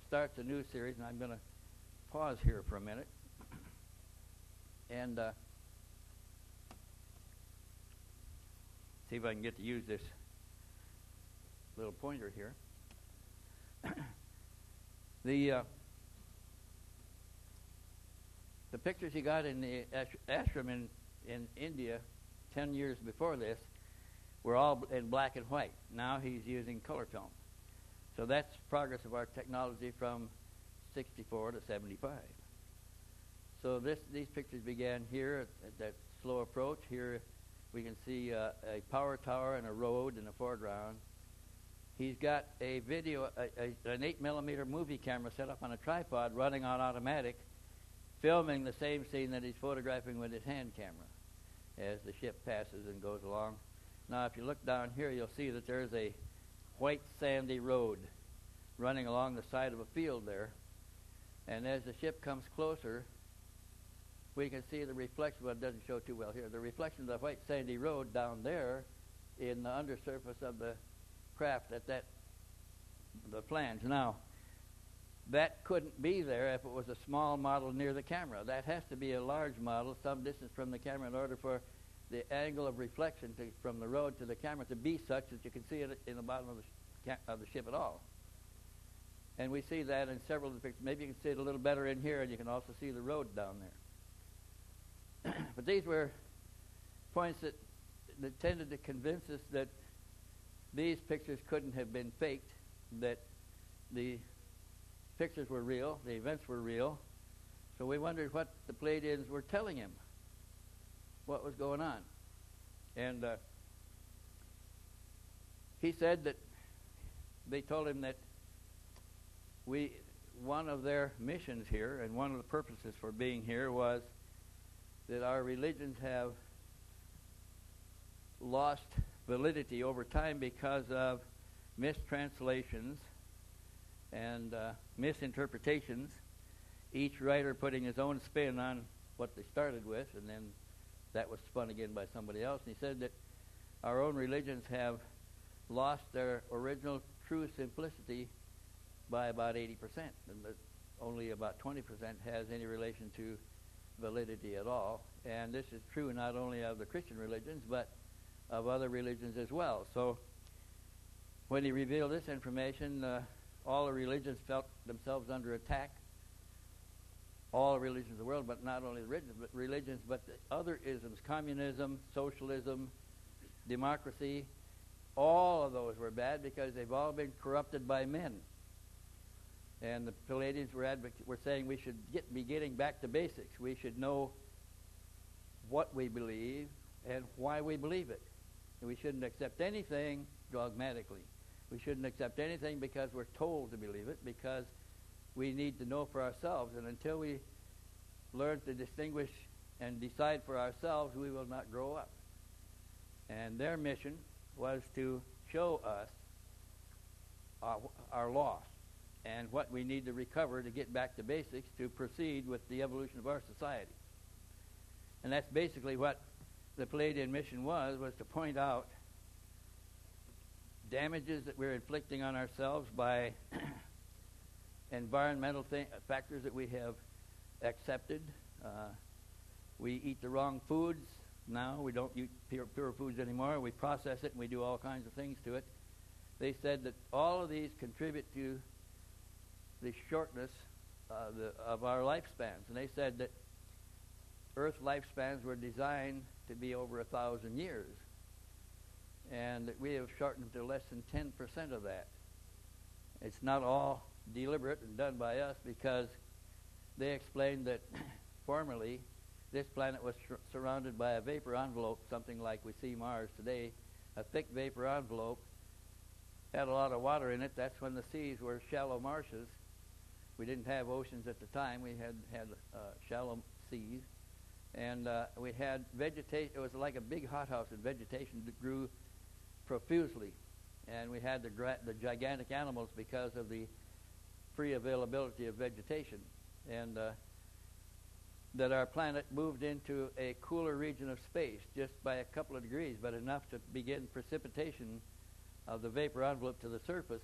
starts a new series, and I'm going to pause here for a minute. And see if I can get to use this little pointer here. The pictures he got in the ashram in India 10 years before this were all in black and white. Now he's using color film. So that's progress of our technology from 64 to 75. So these pictures began here at that slow approach. Here we can see a power tower and a road in the foreground. He's got a video, an 8mm movie camera set up on a tripod running on automatic, filming the same scene that he's photographing with his hand camera as the ship passes and goes along. Now, if you look down here, you'll see that there's a white sandy road running along the side of a field there. And as the ship comes closer, we can see the reflection. Well, it doesn't show too well here. The reflection of the white sandy road down there in the undersurface of the craft at the flange. Now, that couldn't be there if it was a small model near the camera. That has to be a large model some distance from the camera in order for the angle of reflection from the road to the camera to be such that you can see it in the bottom of the ship at all. And we see that in several of the pictures. Maybe you can see it a little better in here, and you can also see the road down there. But these were points that tended to convince us that these pictures couldn't have been faked, that the pictures were real, the events were real. So we wondered what the Pleiadians were telling him, what was going on. And he said that they told him that one of their missions here, and one of the purposes for being here, was that our religions have lost validity over time because of mistranslations and misinterpretations, each writer putting his own spin on what they started with, and then that was spun again by somebody else. And he said that our own religions have lost their original true simplicity by about 80%, and that only about 20% has any relation to validity at all. And this is true not only of the Christian religions, but of other religions as well. So when he revealed this information, all the religions felt themselves under attack. All religions of the world, but not only the religions, but the other isms, communism, socialism, democracy, all of those were bad because they've all been corrupted by men. And the Pleiadians were saying we should be getting back to basics. We should know what we believe and why we believe it. And we shouldn't accept anything dogmatically. We shouldn't accept anything because we're told to believe it, because we need to know for ourselves. And until we learn to distinguish and decide for ourselves, we will not grow up. And their mission was to show us our loss and what we need to recover to get back to basics to proceed with the evolution of our society. And that's basically what the Pleiadian mission was to point out damages that we're inflicting on ourselves by environmental factors that we have accepted. We eat the wrong foods now. We don't eat pure foods anymore. We process it and we do all kinds of things to it. They said that all of these contribute to the shortness of our lifespans. And they said that Earth lifespans were designed to be over 1,000 years. And that we have shortened to less than 10% of that. It's not all deliberate and done by us, because they explained that formerly this planet was surrounded by a vapor envelope, something like we see Mars today, a thick vapor envelope, had a lot of water in it. That's when the seas were shallow marshes. We didn't have oceans at the time. We had shallow seas. And we had vegetation. It was like a big hothouse of vegetation that grew profusely. And we had the gigantic animals because of the free availability of vegetation. And that our planet moved into a cooler region of space just by a couple of degrees, but enough to begin precipitation of the vapor envelope to the surface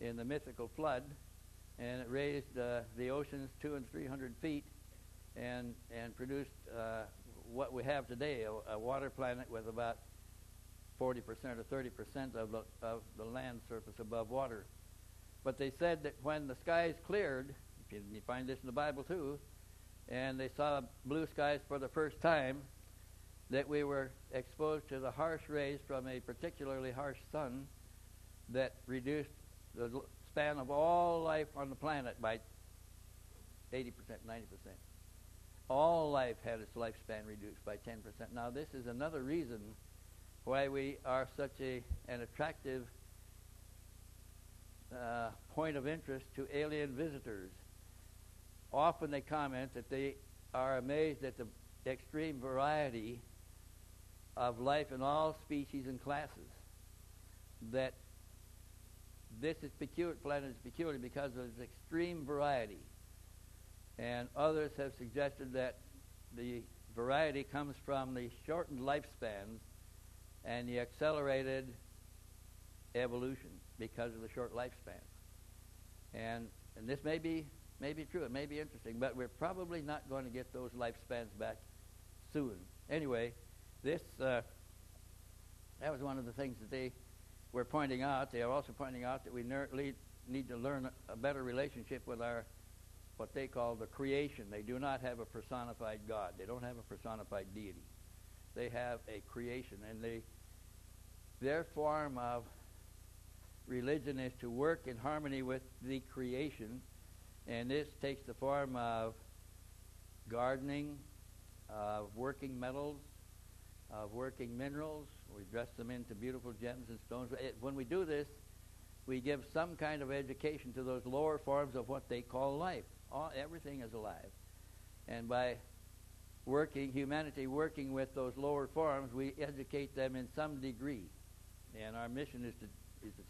in the mythical flood. And it raised the oceans 200 and 300 feet and produced what we have today, a water planet with about 40% or 30% of the land surface above water. But they said that when the skies cleared, you find this in the Bible too, and they saw blue skies for the first time, that we were exposed to the harsh rays from a particularly harsh sun that reduced the span of all life on the planet by 80%, 90%. All life had its lifespan reduced by 10%. Now, this is another reason why we are such an attractive point of interest to alien visitors. Often they comment that they are amazed at the extreme variety of life in all species and classes. That this planet is peculiar because of its extreme variety. And others have suggested that the variety comes from the shortened lifespans and the accelerated evolution because of the short lifespans. And this may be true, it may be interesting, but we're probably not going to get those lifespans back soon. Anyway, that was one of the things that they were pointing out. They are also pointing out that we need to learn a better relationship with what they call the creation. They do not have a personified God. They don't have a personified deity. They have a creation, and their form of religion is to work in harmony with the creation, and this takes the form of gardening, of working metals, of working minerals. We dress them into beautiful gems and stones. When we do this, we give some kind of education to those lower forms of what they call life. Everything is alive. And by humanity working with those lower forms, we educate them in some degree. And our mission is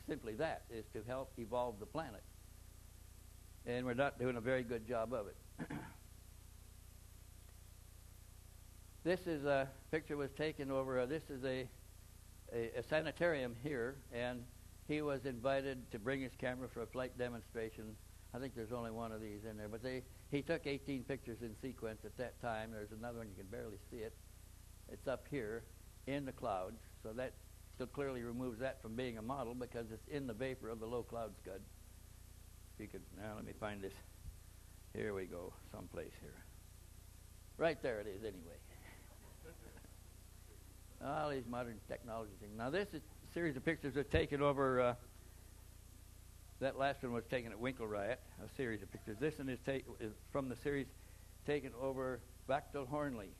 simply that, is to help evolve the planet. And we're not doing a very good job of it. This is a picture was taken over, this is a sanitarium here, and he was invited to bring his camera for a flight demonstration. I think there's only one of these in there, but he took 18 pictures in sequence at that time. There's another one, you can barely see it. It's up here in the clouds, so that still clearly removes that from being a model because it's in the vapor of the low cloud scud. If you could, now let me find this. Here we go, someplace here. Right there it is anyway. All these modern technology things. Now this is a series of pictures that are taken over, that last one was taken at Winkle Riot, a series of pictures. This one is from the series taken over Bechtel Hornley.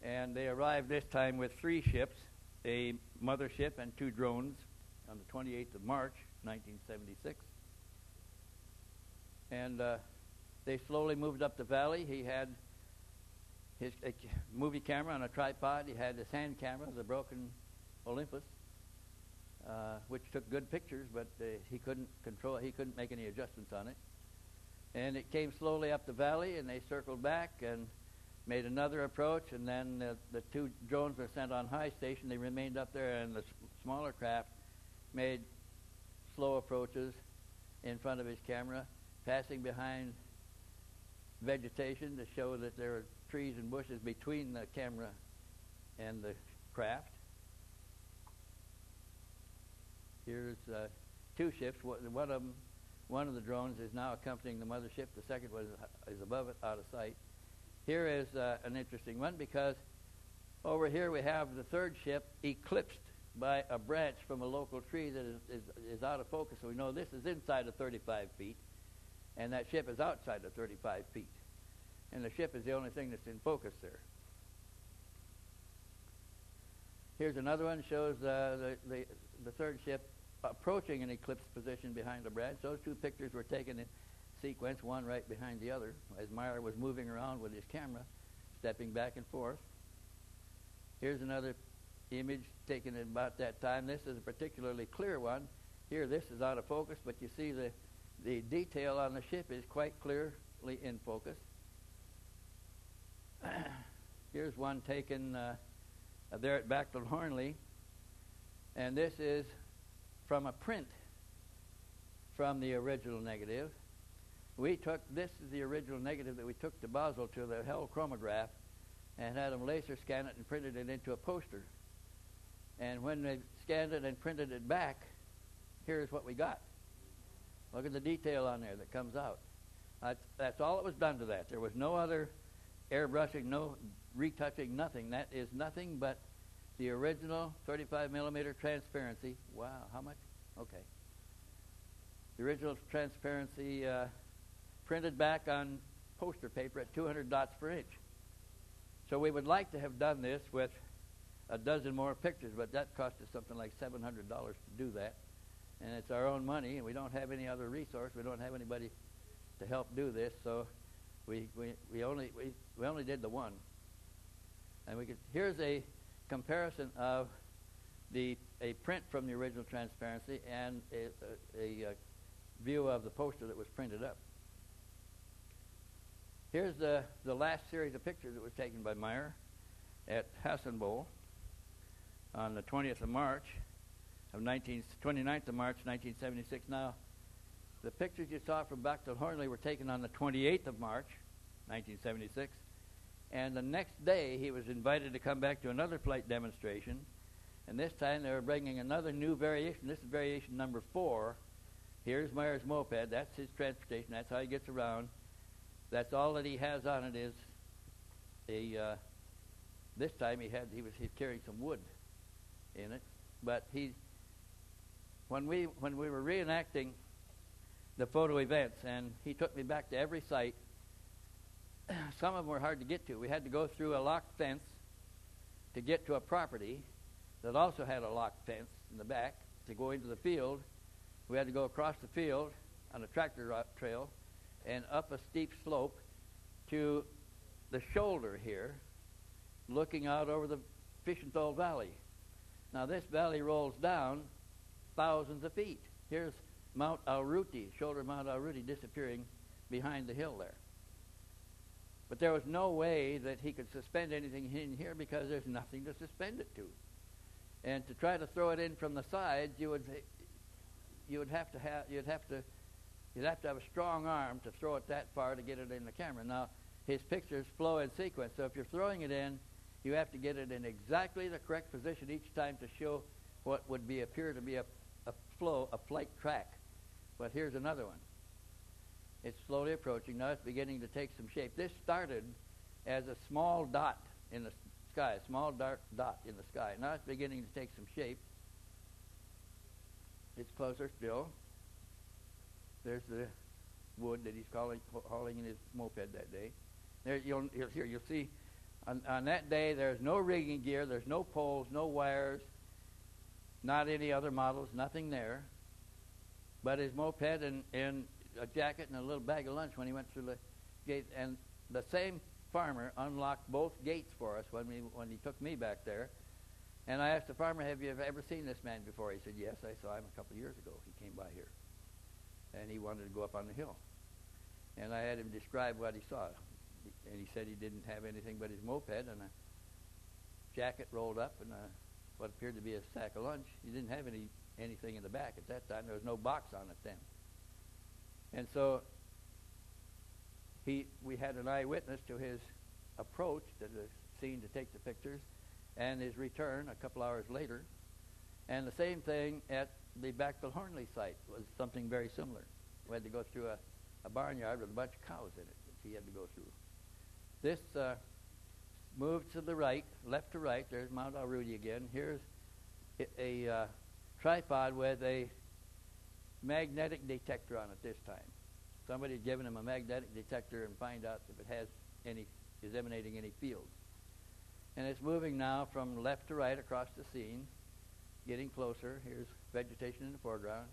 And they arrived this time with 3 ships, a mothership and 2 drones on the 28th of March, 1976. And they slowly moved up the valley. He had his movie camera on a tripod. He had his hand camera, the broken Olympus, which took good pictures, but he couldn't control it. He couldn't make any adjustments on it. And it came slowly up the valley, and they circled back and made another approach, and then the 2 drones were sent on high station. They remained up there, and the smaller craft made slow approaches in front of his camera, passing behind vegetation to show that there were trees and bushes between the camera and the craft. Here's 2 ships. One of the drones is now accompanying the mothership. The second one is above it, out of sight. Here is an interesting one because over here we have the 3rd ship eclipsed by a branch from a local tree that is out of focus. So we know this is inside of 35 feet, and that ship is outside of 35 feet. And the ship is the only thing that's in focus there. Here's another one, shows the 3rd ship approaching an eclipsed position behind a branch. Those 2 pictures were taken in sequence, one right behind the other, as Meier was moving around with his camera, stepping back and forth. Here's another image taken at about that time. This is a particularly clear one. Here, this is out of focus, but you see the detail on the ship is quite clearly in focus. Here's one taken there at Bechtel Hornley, and this is from a print from the original negative. This is the original negative that we took to Basel to the Hell chromatograph and had them laser scan it and printed it into a poster. And when they scanned it and printed it back, here's what we got. Look at the detail on there that comes out. That's all that was done to that. There was no other airbrushing, no retouching, nothing. That is nothing but the original 35 millimeter transparency. Wow, how much? Okay. The original transparency printed back on poster paper at 200 dots per inch. So we would like to have done this with a dozen more pictures, but that cost us something like $700 to do that. And it's our own money, and we don't have any other resource. We don't have anybody to help do this, so we only did the one. And here's a comparison of a print from the original transparency and a view of the poster that was printed up. Here's the last series of pictures that was taken by Meier at Hassenbowl on the 20th of March of 29th of March 1976. Now, the pictures you saw from Bechtel Hornley were taken on the 28th of March 1976, and the next day he was invited to come back to another flight demonstration, and this time they were bringing another new variation. This is variation number 4. Here's Meier's moped. That's his transportation. That's how he gets around. That's all that he has on it is this time he's carrying some wood in it. But when we were reenacting the photo events, and he took me back to every site, some of them were hard to get to. We had to go through a locked fence to get to a property that also had a locked fence in the back to go into the field. We had to go across the field on a tractor trail and up a steep slope to the shoulder here, looking out over the Fischenthal Valley. Now this valley rolls down thousands of feet. Here's Mount Alruti, shoulder of Mount Alruti, disappearing behind the hill there. But there was no way that he could suspend anything in here because there's nothing to suspend it to. And to try to throw it in from the sides, you'd have to have a strong arm to throw it that far to get it in the camera. Now, his pictures flow in sequence, so if you're throwing it in, you have to get it in exactly the correct position each time to show what would appear to be a flight track. But here's another one. It's slowly approaching. Now it's beginning to take some shape. This started as a small dot in the sky, a small dark dot in the sky. Now it's beginning to take some shape. It's closer still. There's the wood that he's hauling in his moped that day. There, you'll see on that day there's no rigging gear, there's no poles, no wires, not any other models, nothing there. But his moped and a jacket and a little bag of lunch when he went through the gate. And the same farmer unlocked both gates for us when he took me back there. And I asked the farmer, "Have you ever seen this man before?" He said, "Yes, I saw him a couple of years ago. He came by here. And he wanted to go up on the hill." And I had him describe what he saw. And he said he didn't have anything but his moped and a jacket rolled up and what appeared to be a sack of lunch. He didn't have anything in the back at that time. There was no box on it then. And so we had an eyewitness to his approach to the scene to take the pictures and his return a couple hours later. And the same thing at the Bechtel Hornley site was something very similar. We had to go through a barnyard with a bunch of cows in it that he had to go through. This moves to the right, left to right. There's Mount Alruti again. Here's a tripod with a magnetic detector on it this time. Somebody had given him a magnetic detector and find out if it is emanating any fields. And it's moving now from left to right across the scene, getting closer. Here's vegetation in the foreground.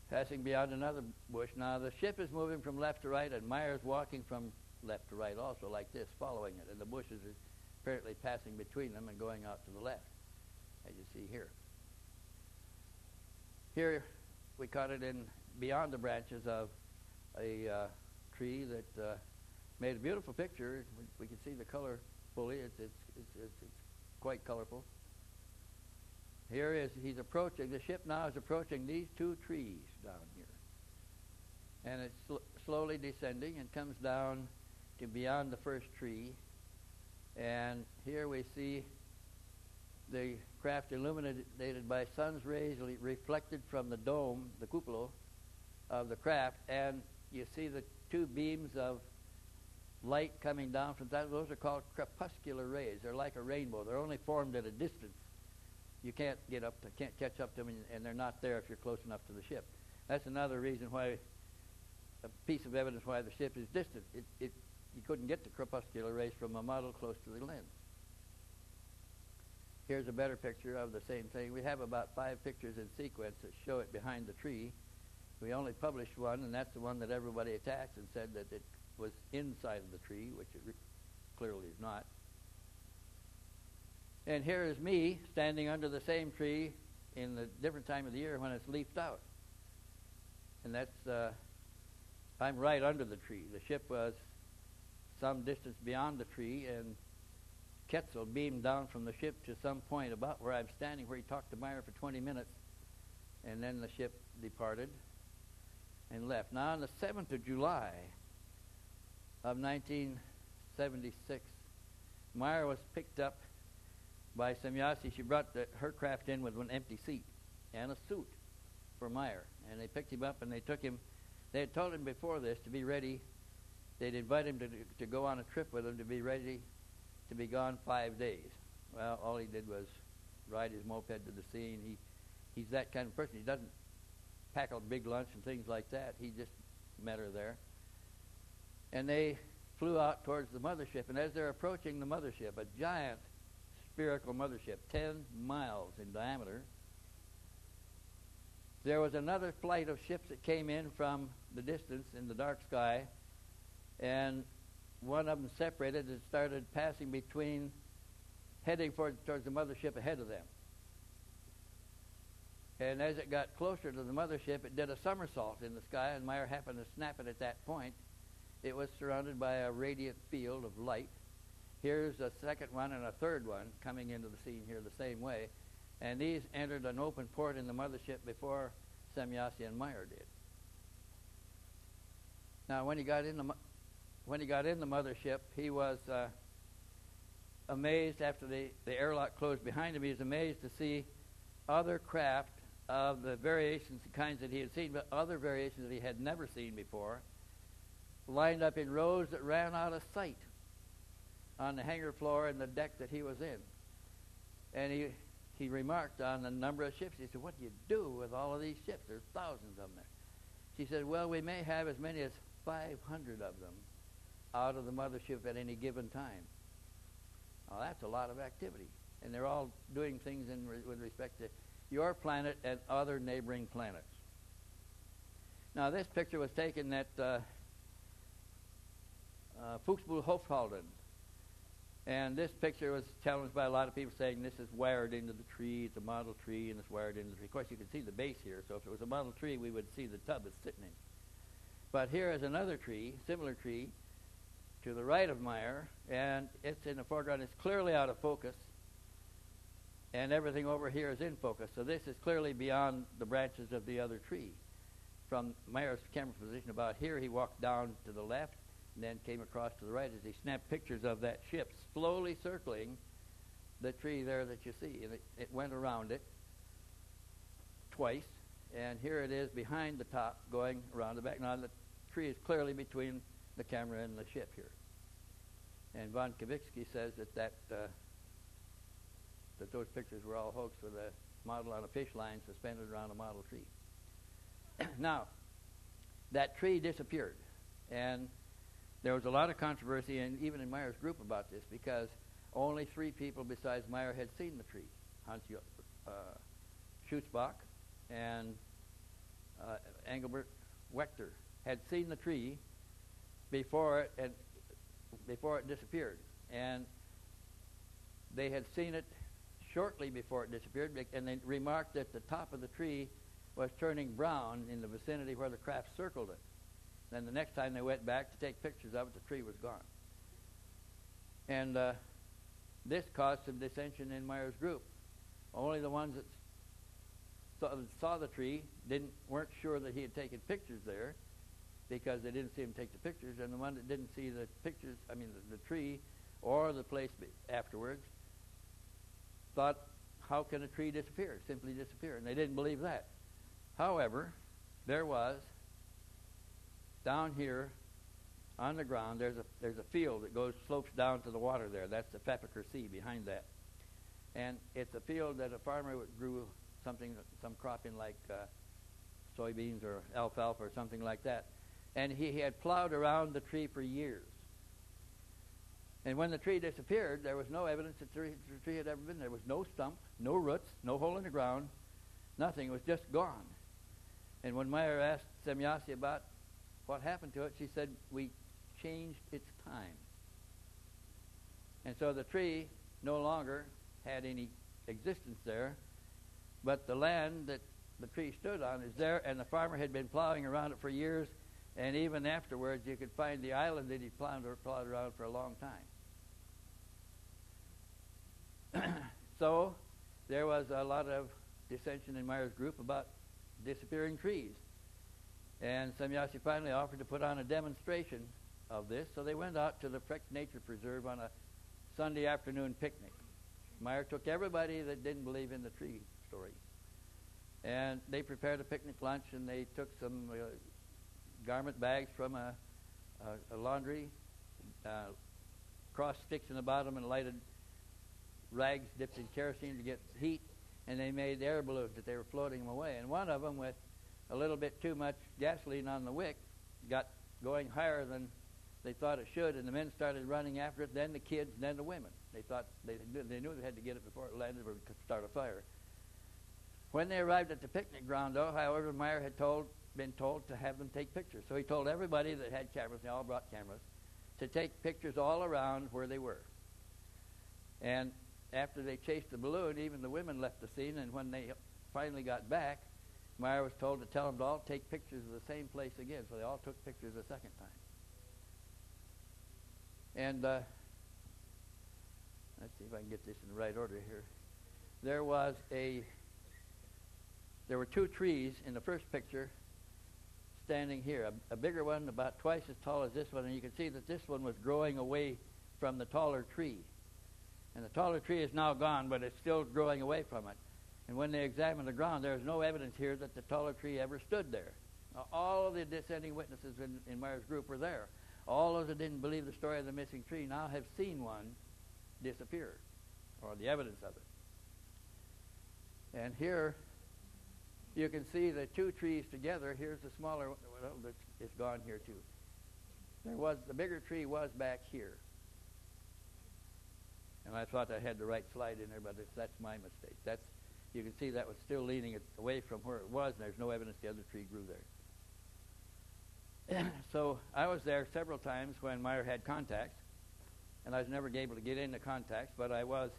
Passing beyond another bush. Now the ship is moving from left to right, and Meier's walking from left to right also, like this, following it. And the bushes are apparently passing between them and going out to the left, as you see here. Here we caught it in beyond the branches of a tree that made a beautiful picture. We can see the color fully. It's quite colorful. He's approaching. The ship now is approaching these two trees down here, and it's slowly descending and comes down to beyond the first tree. And here we see the craft illuminated by sun's rays reflected from the dome, the cupola of the craft, and you see the two beams of light coming down from that. Those are called crepuscular rays. They're like a rainbow. They're only formed at a distance. You can't catch up to them, and they're not there if you're close enough to the ship. That's another reason why, a piece of evidence why the ship is distant. You couldn't get the crepuscular rays from a model close to the lens. Here's a better picture of the same thing. We have about 5 pictures in sequence that show it behind the tree. We only published one, and that's the one that everybody attacked and said that it was inside of the tree, which it clearly is not. And here is me standing under the same tree in the different time of the year when it's leafed out. And that's, I'm right under the tree. The ship was some distance beyond the tree, and Quetzal beamed down from the ship to some point about where I'm standing, where he talked to Meier for 20 minutes, and then the ship departed and left. Now, on the 7th of July of 1976, Meier was picked up by Semyasi. She brought her craft in with an empty seat and a suit for Meier, and they picked him up and they took him. They had told him before this to be ready. They'd invite him to go on a trip with them, to be ready to be gone 5 days. Well, all he did was ride his moped to the scene. He's that kind of person. He doesn't pack a big lunch and things like that. He just met her there. And they flew out towards the mothership. And as they're approaching the mothership, a giant spherical mothership, 10 miles in diameter, there was another flight of ships that came in from the distance in the dark sky, and one of them separated and started passing between, heading towards the mothership ahead of them. And as it got closer to the mothership, it did a somersault in the sky, and Meier happened to snap it at that point. It was surrounded by a radiant field of light. Here's a second one and a third one coming into the scene here the same way. And these entered an open port in the mothership before Semyasi and Meier did. Now, when he got in the mothership, he was amazed after the airlock closed behind him. He was amazed to see other craft of the variations, the kinds that he had seen, but other variations that he had never seen before, lined up in rows that ran out of sight on the hangar floor and the deck that he was in. And he remarked on the number of ships. He said, "What do you do with all of these ships? There's thousands of them there." She said, "Well, we may have as many as 500 of them out of the mothership at any given time." Now, that's a lot of activity. And they're all doing things with respect to your planet and other neighboring planets. Now, this picture was taken at Fuchsbühel-Hofhalden. And this picture was challenged by a lot of people saying this is wired into the tree, it's a model tree, and it's wired into the tree. Of course, you can see the base here, so if it was a model tree, we would see the tub it's sitting in. But here is another tree, similar tree, to the right of Meier, and it's in the foreground. It's clearly out of focus, and everything over here is in focus. So this is clearly beyond the branches of the other tree. From Meier's camera position about here, he walked down to the left, and then came across to the right as he snapped pictures of that ship slowly circling the tree there that you see. And it went around it twice, and here it is behind the top going around the back. Now the tree is clearly between the camera and the ship here. And von Kavitsky says that those pictures were all hoaxed with a model on a fish line suspended around a model tree. Now, that tree disappeared, and there was a lot of controversy, and even in Meier's group, about this, because only 3 people besides Meier had seen the tree. Hans Schutzbach and Engelbert Wechter had seen the tree before it disappeared. And they had seen it shortly before it disappeared, and they remarked that the top of the tree was turning brown in the vicinity where the craft circled it. Then the next time they went back to take pictures of it, the tree was gone. And this caused some dissension in Meier's group. Only the ones that saw the tree weren't sure that he had taken pictures there, because they didn't see him take the pictures, and the one that didn't see the pictures, the tree or the place afterwards, thought how can a tree disappear, simply disappear? And they didn't believe that. However, there was, down here on the ground, there's a field that slopes down to the water there. That's the Peppiker Sea behind that. And it's a field that a farmer grew some cropping like soybeans or alfalfa or something like that. And he had plowed around the tree for years. And when the tree disappeared, there was no evidence that the tree had ever been there. There was no stump, no roots, no hole in the ground, nothing. It was just gone. And when Meier asked Semjase about what happened to it, she said, we changed its time. And so the tree no longer had any existence there, but the land that the tree stood on is there, and the farmer had been plowing around it for years, and even afterwards you could find the island that he plowed around for a long time. So there was a lot of dissension in Meier's group about disappearing trees. And Semjase finally offered to put on a demonstration of this, so they went out to the Precht Nature Preserve on a Sunday afternoon picnic. Meier took everybody that didn't believe in the tree story. And they prepared a picnic lunch, and they took some garment bags from a laundry, crossed sticks in the bottom and lighted rags dipped in kerosene to get heat, and they made air balloons that they were floating them away. And one of them, with a little bit too much gasoline on the wick, got going higher than they thought it should, and the men started running after it, then the kids, then the women. They thought they knew they had to get it before it landed or could start a fire. When they arrived at the picnic ground, though, however, Meier had been told to have them take pictures. So he told everybody that had cameras, they all brought cameras, to take pictures all around where they were. And after they chased the balloon, even the women left the scene, and when they finally got back, Meier was told to tell them to all take pictures of the same place again. So they all took pictures a second time. And let's see if I can get this in the right order here. There were two trees in the first picture standing here. A bigger one about twice as tall as this one, and you can see that this one was growing away from the taller tree. And the taller tree is now gone, but it's still growing away from it. And when they examined the ground, there's no evidence here that the taller tree ever stood there. Now, all of the dissenting witnesses in Meier's group were there. All those that didn't believe the story of the missing tree now have seen one disappear, or the evidence of it. And here you can see the two trees together. Here's the smaller one. Well, it's gone here too. The bigger tree was back here. And I thought I had the right slide in there, but that's my mistake. You can see that was still leaning it away from where it was, and there's no evidence the other tree grew there. So I was there several times when Meier had contacts, and I was never able to get into contacts, but I was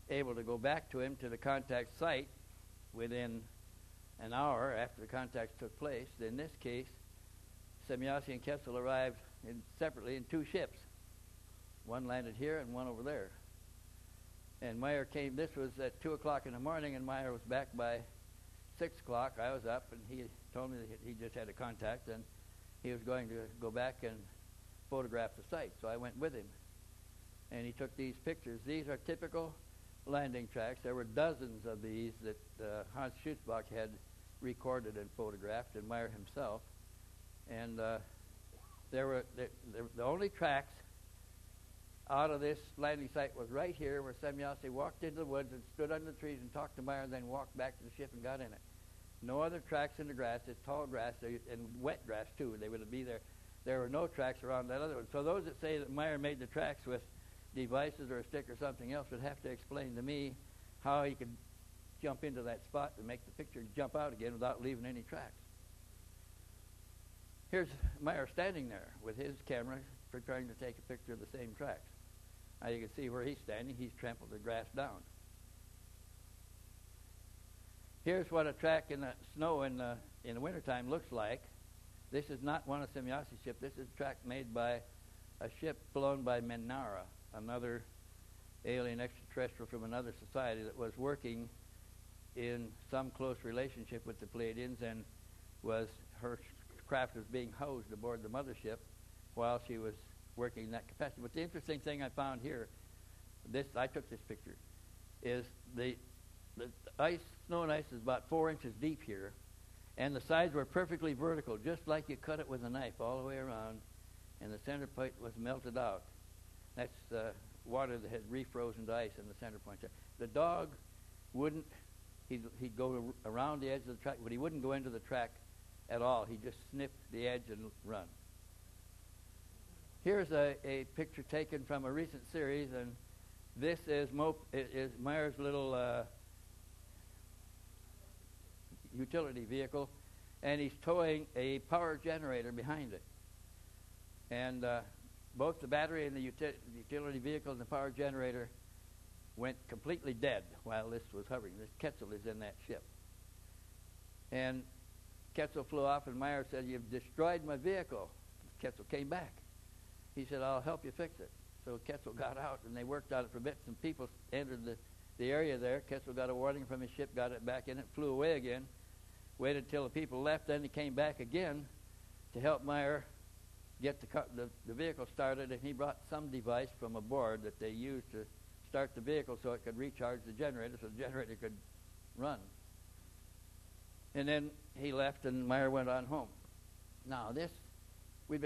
able to go back to him to the contact site within an hour after the contacts took place. In this case, Semjase and Kessel arrived separately in two ships. One landed here and one over there. And Meier came, this was at 2 o'clock in the morning, and Meier was back by 6 o'clock. I was up, and he told me that he just had a contact, and he was going to go back and photograph the site. So I went with him, and he took these pictures. These are typical landing tracks. There were dozens of these that Hans Schutzbach had recorded and photographed, and Meier himself. And the only tracks out of this landing site was right here, where Semjase walked into the woods and stood under the trees and talked to Meier, and then walked back to the ship and got in it. No other tracks in the grass. It's tall grass and wet grass too. They would be there. There were no tracks around that other one. So those that say that Meier made the tracks with devices or a stick or something else would have to explain to me how he could jump into that spot to make the picture jump out again without leaving any tracks. Here's Meier standing there with his camera for trying to take a picture of the same tracks. Now you can see where he's standing. He's trampled the grass down. Here's what a track in the snow in the wintertime looks like. This is not one of Semjase's ships. This is a track made by a ship flown by Menara, another alien extraterrestrial from another society that was working in some close relationship with the Pleiadians, and her craft was being housed aboard the mothership while she was working in that capacity. But the interesting thing I found here, I took this picture, is snow and ice is about 4 inches deep here, and the sides were perfectly vertical, just like you cut it with a knife all the way around, and the center point was melted out. That's water that had refrozen to ice in the center point there. The dog wouldn't, he'd go around the edge of the track, but he wouldn't go into the track at all. He just snipped the edge and run. Here's a picture taken from a recent series, and this is Meier's little utility vehicle, and he's towing a power generator behind it. And both the battery and the utility vehicle and the power generator went completely dead while this was hovering. This Quetzal is in that ship. And Quetzal flew off, and Meier said, "You've destroyed my vehicle." Quetzal came back. He said, "I'll help you fix it." So Quetzal got out, and they worked on it for a bit. Some people entered the area there. Quetzal got a warning from his ship, got it back in it, flew away again, waited till the people left, then he came back again to help Meier get the vehicle started, and he brought some device from aboard that they used to start the vehicle so it could recharge the generator so the generator could run. And then he left, and Meier went on home. Now this, a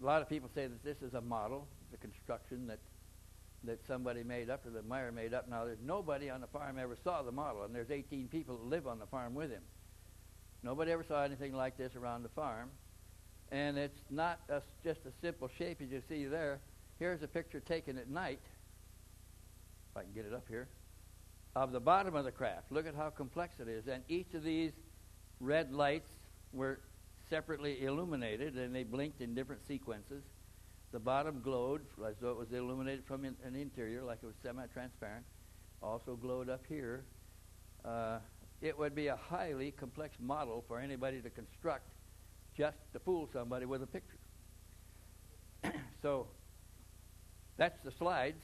lot of people say that this is a model, the construction that somebody made up or that Meier made up. Now there's nobody on the farm ever saw the model, and there's 18 people that live on the farm with him. Nobody ever saw anything like this around the farm. And it's not just a simple shape as you see there. Here's a picture taken at night, if I can get it up here, of the bottom of the craft. Look at how complex it is. And each of these red lights were separately illuminated, and they blinked in different sequences. The bottom glowed as though it was illuminated from an interior, like it was semi-transparent. Also glowed up here. It would be a highly complex model for anybody to construct just to fool somebody with a picture. So that's the slides.